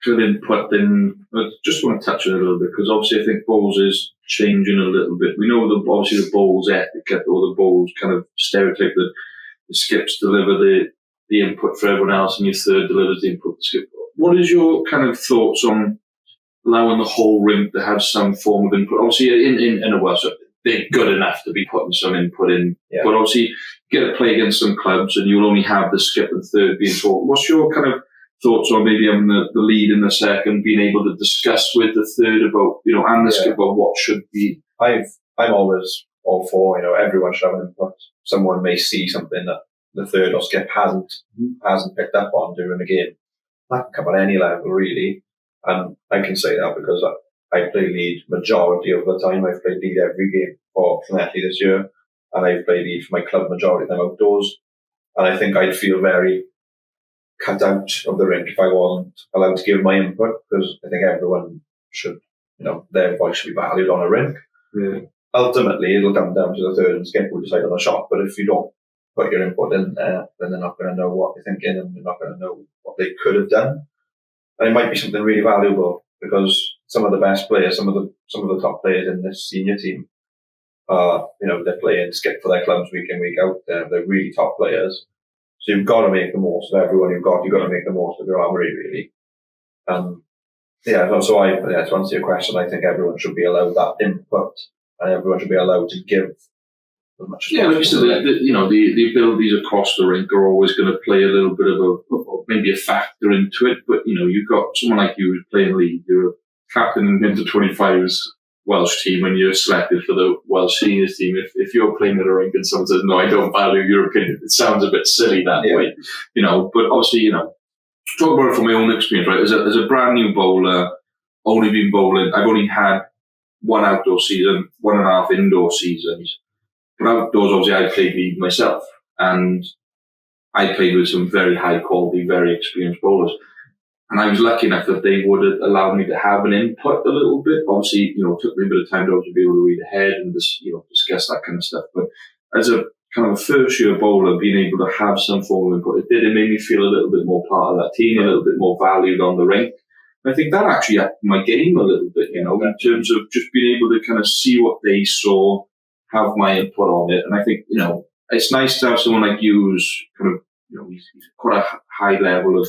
good input in. I just want to touch on it a little bit because obviously I think bowls is changing a little bit. We know obviously the bowls etiquette or the bowls kind of stereotype that the skips deliver the input for everyone else and your third delivers the input. What is your kind of thoughts on allowing the whole rink to have some form of input? Obviously, in a Welsh, they're good enough to be putting some input in, but obviously, you get to play against some clubs and you'll only have the skip and third being taught. What's your kind of thoughts on maybe having the lead in the second, being able to discuss with the third about, and the skip about what should be? I'm always all for, everyone should have input. Someone may see something that the third or skip hasn't picked up on during the game. That can come at any level, really. And I can say that because I play lead majority of the time. I've played lead every game for Llanelli this year, and I've played lead for my club majority of them outdoors. And I think I'd feel very cut out of the rink if I wasn't allowed to give my input, because I think everyone should, their voice should be valued on a rink. Yeah. Ultimately, it'll come down to the third and skip who decide on a shot, but if you don't put your input in there, then they're not going to know what you're thinking and they're not going to know what they could have done. And it might be something really valuable because some of the best players, some of the top players in this senior team are, they're playing skip for their clubs week in, week out. They're really top players. So you've got to make the most of everyone you've got. You've got to make the most of your armory, really. So to answer your question, I think everyone should be allowed that input and everyone should be allowed to give as much as possible. Like you said, the abilities across the rink are always going to play a little bit of maybe a factor into it. But, you've got someone like you who's playing lead. You're a captain in the 25s Welsh team and you're selected for the Welsh seniors team. If you're playing at a rink and someone says, no, I don't value your opinion, it sounds a bit silly that way. But obviously, talk about it from my own experience, right? As a brand new bowler, only been bowling, I've only had one outdoor season, 1.5 indoor seasons. But outdoors, obviously, I played lead myself. And I played with some very high quality, very experienced bowlers. And I was lucky enough that they would have allowed me to have an input a little bit. Obviously, it took me a bit of time to be able to read ahead and discuss that kind of stuff. But as a kind of a first year bowler, being able to have some form of input, it made me feel a little bit more part of that team, a little bit more valued on the rink. And I think that actually upped my game a little bit, in terms of just being able to kind of see what they saw, have my input on it. And I think, it's nice to have someone like you who's kind of, he's quite a high level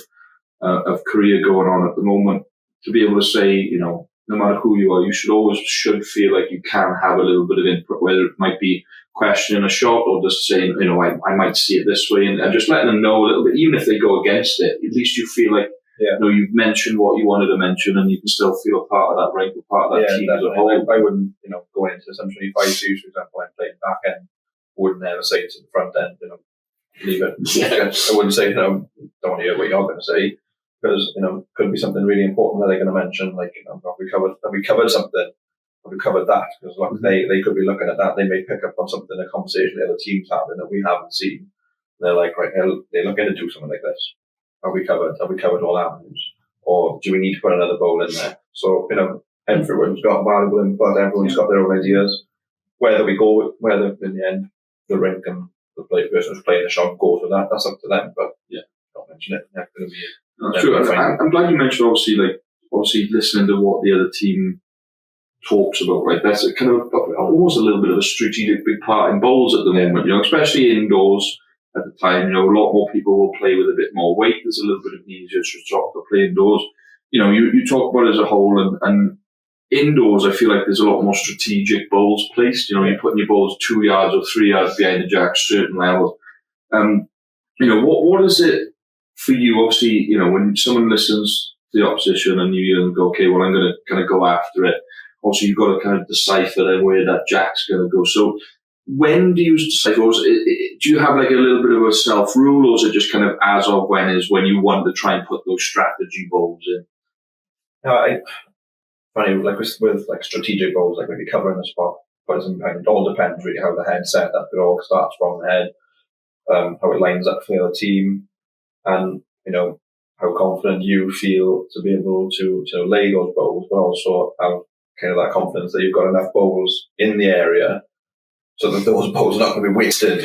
of career going on at the moment, to be able to say, no matter who you are, you should feel like you can have a little bit of input, whether it might be questioning a shot or just saying, I might see it this way, and just letting them know a little bit, even if they go against it, at least you feel like, you've mentioned what you wanted to mention and you can still feel a part of that rink, a part of that team as a whole. I wouldn't, go into some 25 series, for example, I'm playing back end, wouldn't ever say to the front end, leave it. I wouldn't say, don't want to hear what you're going to say, because, could be something really important that they're going to mention, like, have we covered something? Have we covered that? Because they could be looking at that, they may pick up on something, a conversation the other team's having that we haven't seen. They're like, right, they're looking to do something like this. Have we covered all avenues? Or do we need to put another bowl in there? So, everyone's got valuable input, everyone's got their own ideas. Whether in the end, the rink and the person who's playing the shot goes with that, that's up to them. But don't mention it. That's going to be That's true. I'm glad you mentioned obviously listening to what the other team talks about, right? That's a kind of almost a little bit of a strategic big part in bowls at the moment, especially indoors. At the time, a lot more people will play with a bit more weight. There's a little bit of easier to play indoors. You talk about it as a whole, and indoors, I feel like there's a lot more strategic bowls placed. You're putting your balls 2 yards or 3 yards behind the jack, certain levels. What is it for you? Obviously, when someone listens to the opposition and you go, okay, well, I'm going to kind of go after it. Also, you've got to kind of decipher then where that jack's going to go. So, when do you decipher? Do you have like a little bit of a self rule, or is it just kind of as of when you want to try and put those strategy bowls in? Funny, like with like strategic bowls, like maybe covering the spot, but it all depends really how the head's set up. It all starts from the head, how it lines up for the team, and how confident you feel to be able to lay those bowls, but also have kind of that confidence that you've got enough bowls in the area so that those bowls are not going to be wasted.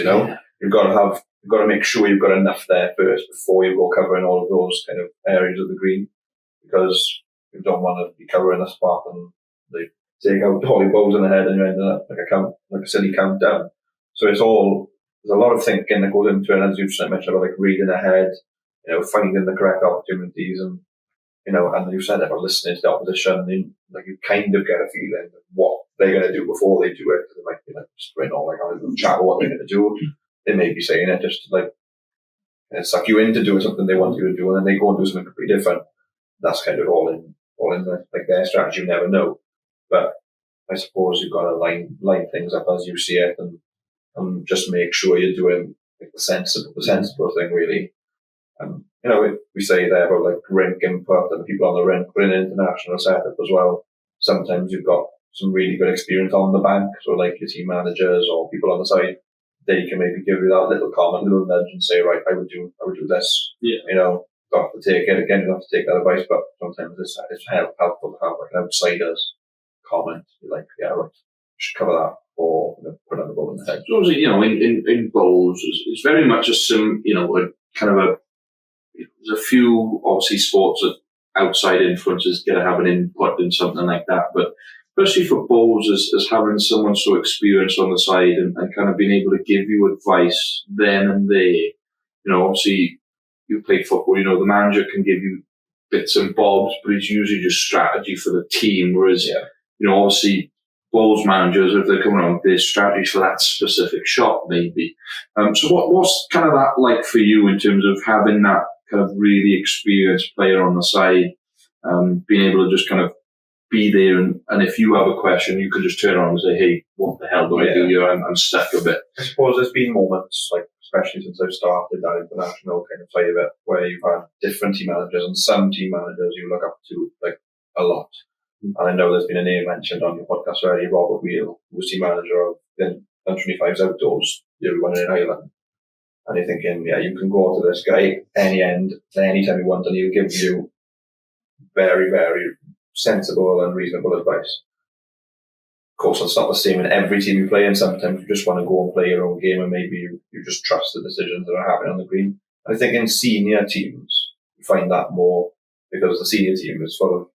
You've got to have you've got to make sure you've got enough there first before you go covering all of those kind of areas of the green, because you don't want to be covering a spot and they take out all your balls in the head and you're ending up like a silly countdown. So there's a lot of thinking that goes into it, and as you've mentioned about like reading ahead, finding the correct opportunities, and and you said about listening to the opposition, and like you kind of get a feeling of what they're going to do before they do it. They might be like just right on, like on chat about what they're going to do. They may be saying it just to like suck you into doing something they want you to do, and then they go and do something completely different. That's kind of all in like their strategy. You never know, but I suppose you've got to line things up as you see it, and just make sure you're doing like the sensible thing, really. We say there about like rink input and people on the rink, but in an international setup as well, sometimes you've got some really good experience on the bank, so like your team managers or people on the side, they can maybe give you that little comment, little nudge, and say, right, I would do this. Yeah. Got to take it again. You have to take that advice, but sometimes it's helpful to have like an outsider's comment. You're like, yeah, right, should cover that, or put another ball in the head. So obviously, in bowls, it's very much there's a few obviously sports that outside influences get to have an input in something like that, but especially for bowls, as having someone so experienced on the side and kind of being able to give you advice then and there. Obviously you play football, the manager can give you bits and bobs, but it's usually just strategy for the team, whereas obviously bowls managers, if they're coming on, there's strategies for that specific shot maybe. So what's kind of that like for you in terms of having that kind of really experienced player on the side, being able to just kind of be there, and if you have a question, you can just turn around and say, hey, what the hell do I do here? I'm stuck a bit. I suppose there's been moments, like especially since I've started that international kind of side of it, where you've had different team managers, and some team managers you look up to like a lot. And I know there's been a name mentioned on your podcast already, Robert Wheel, who was team manager of the Under-25s outdoors, the one in Ireland. And you're thinking, yeah, you can go to this guy anytime you want, and he'll give you very, very sensible and reasonable advice. Of course, it's not the same in every team you play in. Sometimes you just want to go and play your own game, and maybe you just trust the decisions that are happening on the green. I think in senior teams, you find that more, because the senior team is sort of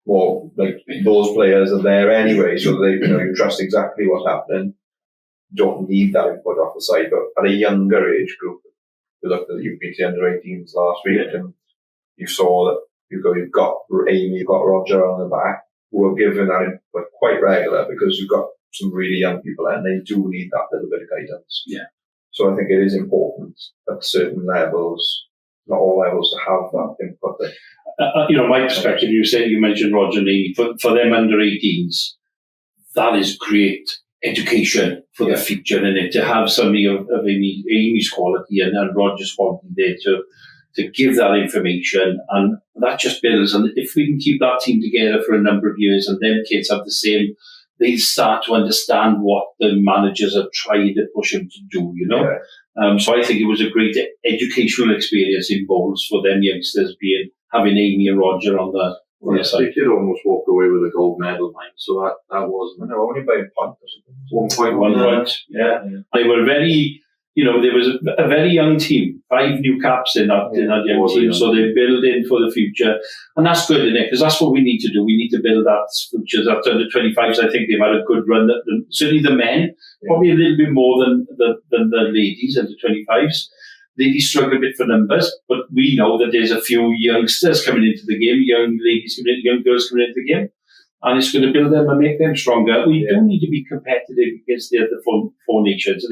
more like those players are there anyway, so they you trust exactly what's happening. You don't need that input off the side. But at a younger age group, we looked at the UPT under-18s last week, and you saw that you've got Amy, you've got Roger on the back, who are giving that input quite regular, because you've got some really young people and they do need that little bit of guidance. Yeah. So I think it is important at certain levels, not all levels, to have that input there. My perspective, you mentioned Roger and Amy, for them under-18s, that is great education for the future, and to have somebody of Amy's quality and Roger's quality there to give that information, and that just builds. And if we can keep that team together for a number of years, and them kids have the same, they start to understand what the managers are trying to push them to do, So I think it was a great educational experience in bowls for them youngsters, having Amy and Roger on the side. They did almost walk away with a gold medal, so that wasn't. No, only by a point. 1.1 points. Yeah. They were there was a very young team, 5 new caps in that young team, so they're building for the future, and that's good, isn't it? Because that's what we need to do. We need to build that future. That under 25s, I think they've had a good run. Certainly the men, probably a little bit more than the ladies under 25s. Ladies struggle a bit for numbers, but we know that there's a few youngsters coming into the game, young girls coming into the game, and it's going to build them and make them stronger. We do need to be competitive against the other four nations.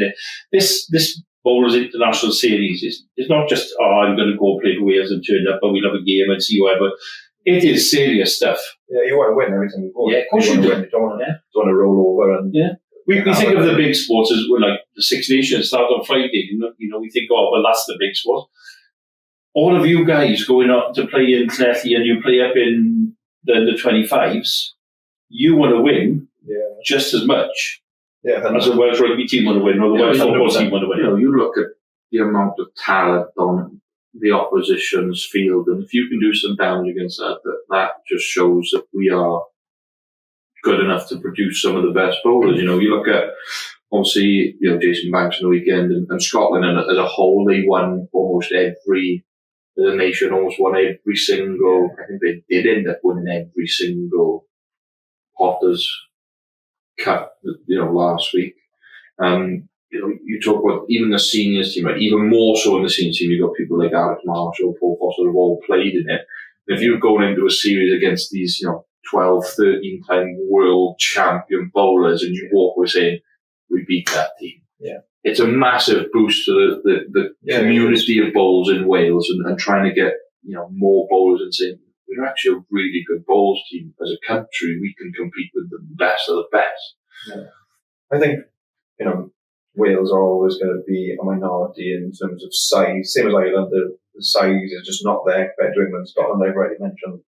This Bowlers International Series is not just, I'm going to go play for Wales and turn up and we'll have a game and see whoever. It is serious stuff. Yeah, you want to win every time you go. Yeah, of course you do. You don't want to roll over. And we think of the big sports as like the Six Nations start on Friday. We think, that's the big sport. All of you guys going up to play in Clethy and you play up in the 25s, you want to win just as much as the Welsh rugby team want to win, or the Welsh football team want to win. You look at the amount of talent on the opposition's field, and if you can do some damage against that just shows that we are good enough to produce some of the best bowlers. You look at obviously, Jason Banks on the weekend and Scotland as a whole, they won almost every, the nation almost won every single, I think they did end up winning every single Potters Cup, last week. You talk about even the seniors team, right? Even more so in the senior team, you've got people like Alex Marshall, Paul Foster, who've all played in it. And if you're going into a series against these, 12, 13-time world champion bowlers, and you walk away saying, we beat that team. Yeah. It's a massive boost to the community of bowls in Wales and trying to get, more bowlers and saying, we're actually a really good bowls team. As a country, we can compete with the best of the best. Yeah. I think, Wales are always going to be a minority in terms of size. Same as Ireland, the size is just not there compared to England, Scotland. I've already mentioned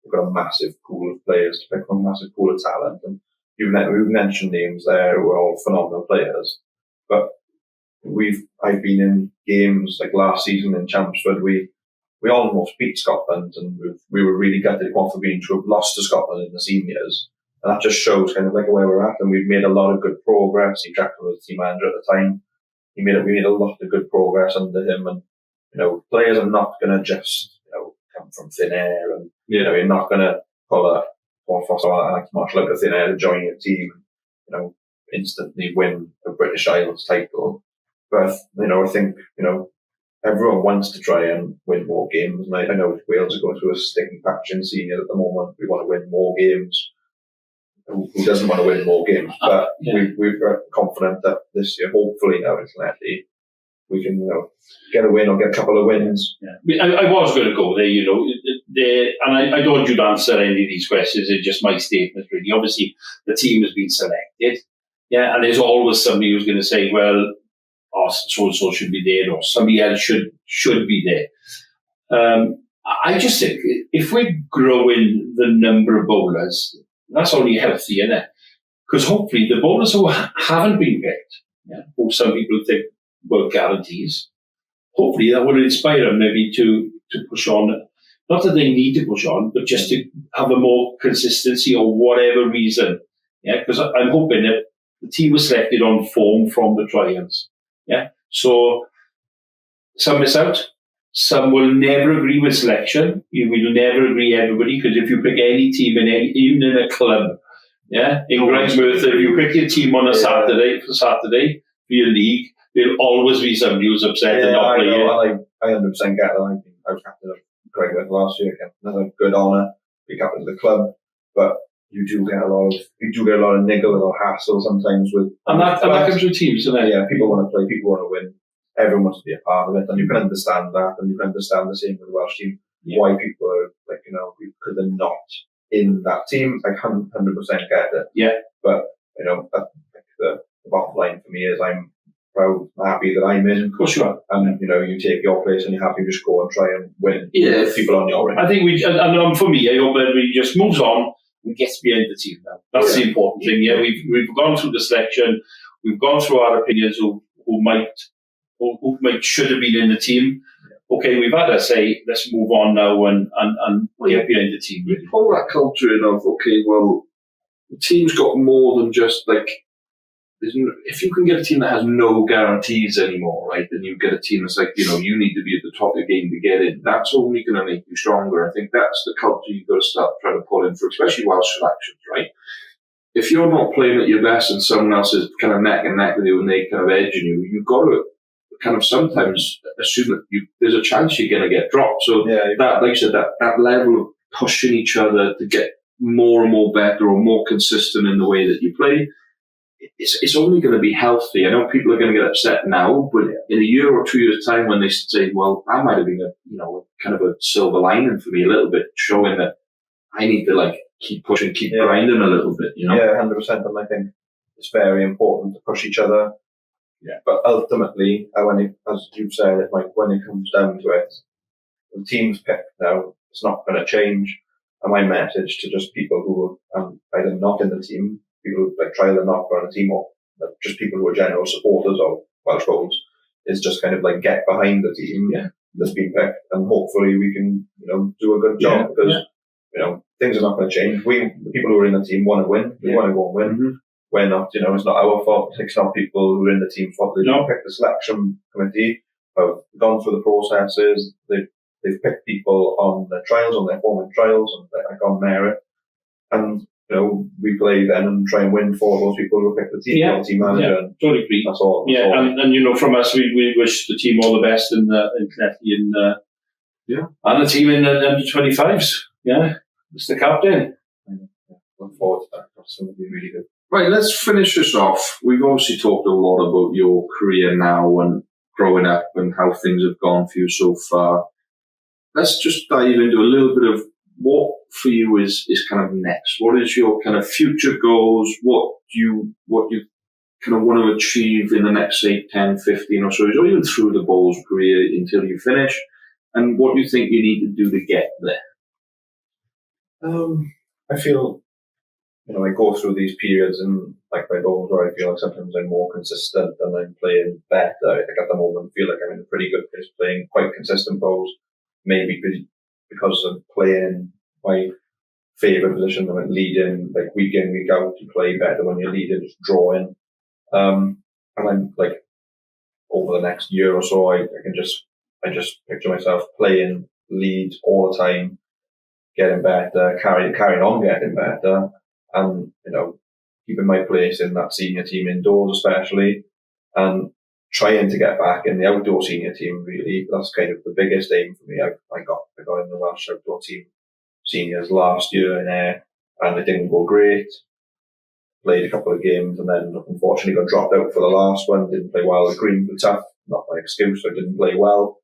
we've got a massive pool of players to pick from, a massive pool of talent. And we've mentioned names there who are all phenomenal players. But I've been in games like last season in Chelmsford. We almost beat Scotland, and we were really gutted for being to have lost to Scotland in the seniors. And that just shows kind of like where we're at. And we've made a lot of good progress. He Jackson was the team manager at the time. We made a lot of good progress under him. And, players are not going to just, come from thin air. And, you're not going to pull a Paul Foster or Alex Marshall out of thin air to join your team, instantly win a British Isles title. But, I think, everyone wants to try and win more games. And I know Wales are going through a sticky patch in seniors at the moment. We want to win more games. Who doesn't want to win more games? But we're confident that this year, hopefully now internationally, we can, get a win or get a couple of wins. Yeah. I was going to go there, and I don't want you to answer any of these questions. It's just my statement, really. Obviously, the team has been selected. Yeah, and there's always somebody who's going to say, well, so-and-so should be there, or somebody else should be there. I just think if we're growing the number of bowlers, that's only healthy, isn't it? Because hopefully the bowlers who haven't been picked, who some people think were guarantees, hopefully that will inspire them maybe to push on. Not that they need to push on, but just to have a more consistency or whatever reason. Yeah, because I'm hoping that the team was selected on form from the trials. Yeah, so some miss out. Some will never agree with selection. You will never agree everybody, because if you pick any team even in a club, in Greg's Merthyr, if you pick your team on a Saturday for your league, there'll always be somebody who's upset and not playing. I 100% get that. I was captain of Greg Merthyr last year. Another good honour, be captain of the club, but you do get a lot of niggle or hassle sometimes with. And that comes with teams, doesn't it? Yeah, people want to play, people want to win. Everyone wants to be a part of it, and you can understand that, and you can understand the same with the Welsh team. Yeah. Why people are because they're not in that team. I 100% get it. Yeah. But the bottom line for me is I'm proud, happy that I'm in. Of course you are. And you take your place and you're happy to just go and try and win. Yeah. People on your end. I think for me, I hope everybody just moves on and gets behind the team now. That's the important thing. Yeah, we've gone through the selection, we've gone through our opinions who should have been in the team. Okay, we've had a say, let's move on now and get behind the team. You pull that culture in of, okay, well, the team's got more than just if you can get a team that has no guarantees anymore, right, then you get a team that's you need to be at the top of the game to get in. That's only going to make you stronger. I think that's the culture you've got to start trying to pull in for, especially Welsh selections, right? If you're not playing at your best and someone else is kind of neck and neck with you and they kind of edging you, you've got to kind of sometimes assume that there's a chance you're going to get dropped. So that, like I said, that level of pushing each other to get more and more better or more consistent in the way that you play, it's only going to be healthy. I know people are going to get upset now, but in a year or 2 years' time, when they say, "Well, that might have been kind of a silver lining for me, a little bit, showing that I need to keep pushing, keep grinding a little bit," Yeah, 100%. And I think it's very important to push each other. Yeah. But ultimately, as you've said, when it comes down to it, the team's picked now, it's not going to change. And my message to just people who are either not in the team, people who try to not go on a team, or just people who are general supporters of Welsh Bowls, is just kind of get behind the team that's been picked, and hopefully we can do a good job, because things are not going to change. The people who are in the team want to win. We want to go and win. we're not, it's not our fault. It's not people who are in the team fault. They don't pick the selection committee, have gone through the processes. They've picked people on their trials, on their forming trials, and like on merit. And, we play then and try and win for those people who pick the team, the team manager. Yeah, totally agree. That's all. And from us, we wish the team all the best in Connecticut and the team in the under 25s. Yeah, Mr. Captain. Look forward to that. That's going to be really good. Right, let's finish this off. We've obviously talked a lot about your career now and growing up and how things have gone for you so far. Let's just dive into a little bit of what for you is kind of next. What is your kind of future goals? What you kind of want to achieve in the next, say, 10, 15 or so years, or even through the bowls career until you finish? And what do you think you need to do to get there? I feel, I go through these periods in like my bowls where I feel like sometimes I'm more consistent and I'm playing better. I think at the moment I feel like I'm in a pretty good place playing quite consistent bowls. Maybe because I'm playing my favourite position, I'm leading like week in, week out. You play better when you're leading, just drawing. And I'm like over the next year or so, I just picture myself playing lead all the time, getting better, carrying on getting better, and keeping my place in that senior team indoors especially, and trying to get back in the outdoor senior team. Really, that's kind of the biggest aim for me. I got in the Welsh outdoor team seniors last year in Ayr, and it didn't go great. Played a couple of games and then unfortunately got dropped out for the last one. Didn't play well. The greens were tough. Not my excuse. I didn't play well.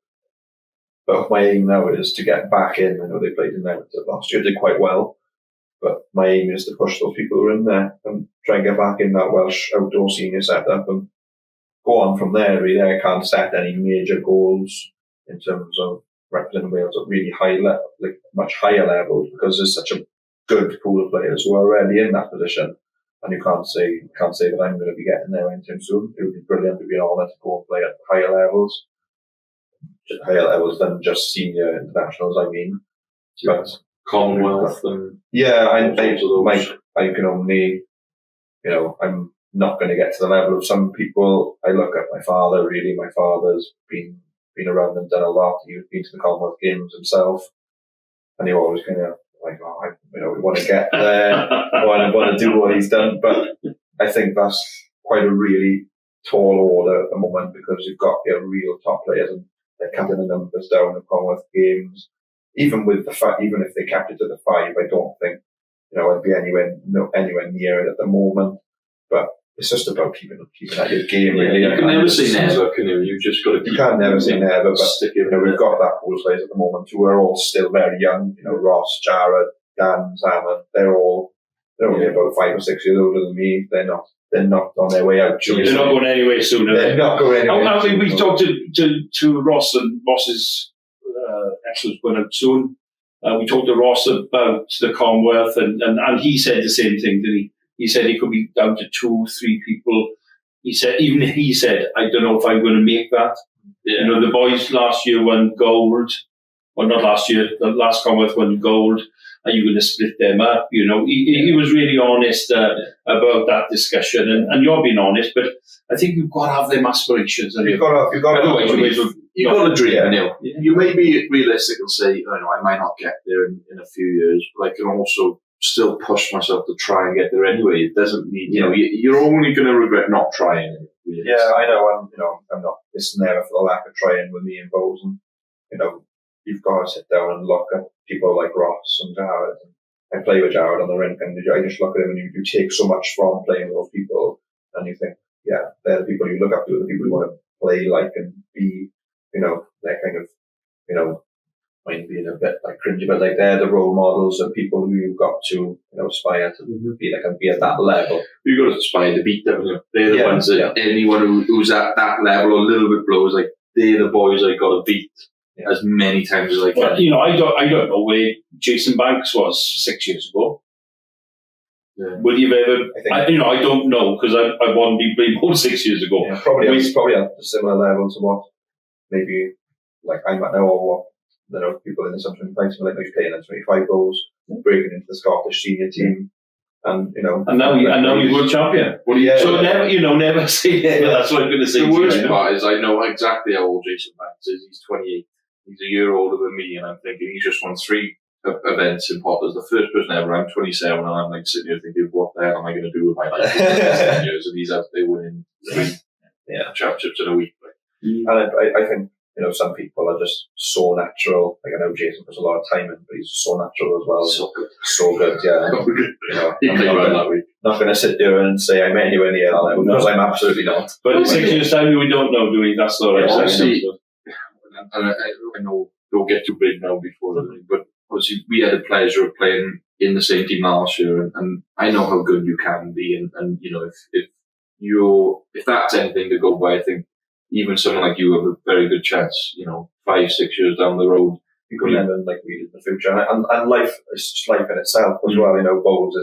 But my aim now is to get back in. I know they played in there last year, did quite well. But my aim is to push those people who are in there and try and get back in that Welsh outdoor senior setup and go on from there. Really, I can't set any major goals in terms of representing Wales at really high level, like much higher levels, because there's such a good pool of players who are already in that position. And you can't say that I'm going to be getting there anytime soon. It would be brilliant to be an honour to go and play at higher levels than just senior internationals. I mean, but Commonwealth and I can only, I'm not going to get to the level of some people. I look at my father. Really, my father's been around and done a lot. He's been to the Commonwealth Games himself, and he always kind of like, we want to get there, want to do what he's done. But I think that's quite a really tall order at the moment, because you've got your real top players and they're cutting the numbers down at Commonwealth Games. Even if they kept it to the 5, I don't think I'd be anywhere near it at the moment. But it's just about keeping at your game. Really. You can never say never, can you? You've just got to. You can't never say never, but we've got that pool of players at the moment who are all still very young. Ross, Jared, Dan, Salmon. They're only about 5 or 6 years older than me. They're not on their way out. They're not going anywhere soon. They're not going anywhere. I think we've talked to Ross, and Ross's excellence going out soon. We talked to Ross about the Commonwealth, and he said the same thing, didn't he? He said he could be down to 2, 3 people. He said, I don't know if I'm going to make that. Yeah. The boys last year won gold. Well, not last year. The last Commonwealth won gold. Are you going to split them up? He was really honest about that discussion, and you're being honest. But I think you've got to have them aspirations. You've got to dream. You may be realistic and say, I might not get there in a few years, but I can also still push myself to try and get there anyway. It doesn't mean you're only going to regret not trying. Really. Yeah, I know. I'm not. It's never for the lack of trying with me and Bowes, and you've got to sit down and look at people like Ross and Jared. I play with Jared on the rink, and I just look at him, and you take so much from playing with those people, and you think, yeah, they're the people you look up to, the people you want to play like and be. They're kind of, mind being a bit like cringy, but like they're the role models of people who you've got to aspire to be like and be at that level. You've got to aspire to beat them. They're the ones that anyone who's at that level or a little bit below is like, they're the boys I got to beat as many times as I can. Well, I don't know where Jason Banks was 6 years ago. Yeah. Would you ever? I don't know, because I won be playing ball 6 years ago. Yeah, probably at a similar level to what maybe like I'm at now, or what people in the sub-25 team, like he's playing at 25 goals, breaking into the Scottish senior team. And now he's world champion. So never say never. That's what I'm going to say. The worst part is I know exactly how old Jason Banks is. He's 28. He's a year older than me, and I'm thinking he's just won 3 events in Potters. The first person ever. I'm 27, and I'm like sitting here thinking, what the hell am I going to do with my life? Years, and he's out there winning 3 championships in a week. And I think some people are just so natural. Like I know Jason puts a lot of time in, but he's so natural as well. So good, yeah. I'm not going to sit there and say I'm anywhere near that level because I'm absolutely not. But in 6 years' time, we don't know, do we? That's the right obviously. And I know don't get too big now before, but obviously we had the pleasure of playing in the same team last year, and I know how good you can be, and if that's anything to go by, I think even someone like you have a very good chance. 5-6 years down the road, you could end up like we did in the future, and life is just life in itself as well. Bowls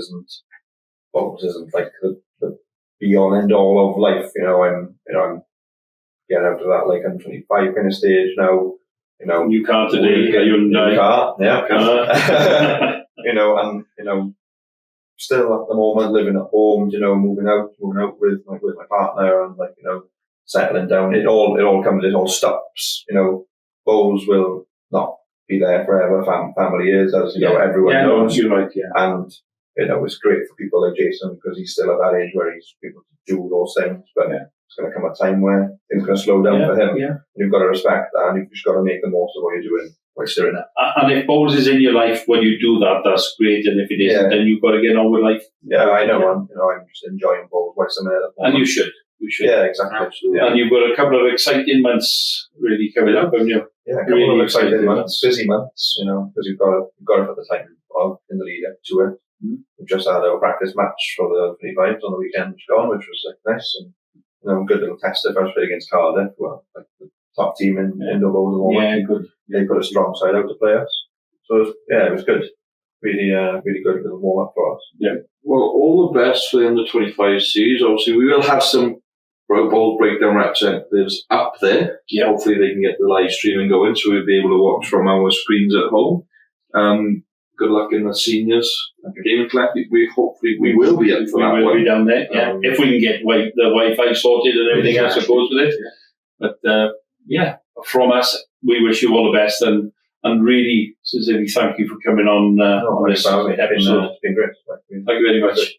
isn't like the be all end all of life. I'm getting out of that, like I'm 25 kind of stage now. You can't today, you car, and still at the moment living at home, moving out with my partner, and settling down. It all stops. Bowls will not be there forever. Family is, as everyone knows. You're right, and it's great for people like Jason because he's still at that age where he's able to do those things, but it's going to come a time where things are going to slow down for him. And you've got to respect that, and you've just got to make the most of what you're doing while you're doing it. And if bowls is in your life when you do that, that's great. And if it isn't, then you've got to get on with life. Yeah, I know. I'm just enjoying bowls whilst I'm there. And you should. Yeah, exactly. Absolutely. And you've got a couple of exciting months really coming up, haven't you? Yeah, a couple of exciting months, busy months, because you've got to put the time in the lead up to it. We've just had our practice match for the 25s on the weekend which was nice, and good little test of us against Cardiff, like the top team in indoor bowls at the moment. Yeah, good. They put a strong side out to play us. So it was good. Really good little warm up for us. Yeah. Well, all the best for the under 25 series. Obviously, we will have some bowl breakdown representatives up there. Yeah. Hopefully, they can get the live streaming going, so we'll be able to watch from our screens at home. Good luck in the seniors gaming collective. We will be up for that one. We will be down there, if we can get the Wi-Fi sorted and everything else that goes with it. But from us, we wish you all the best, and really, sincerely, thank you for coming on this episode. It's been great. Thank you very much.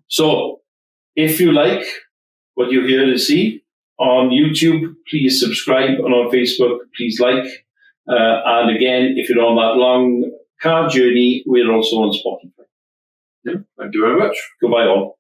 So, if you like what you hear and see on YouTube, please subscribe, and on Facebook, please like. And again, if you're on that long car journey, we're also on Spotify. Thank you very much. Goodbye all.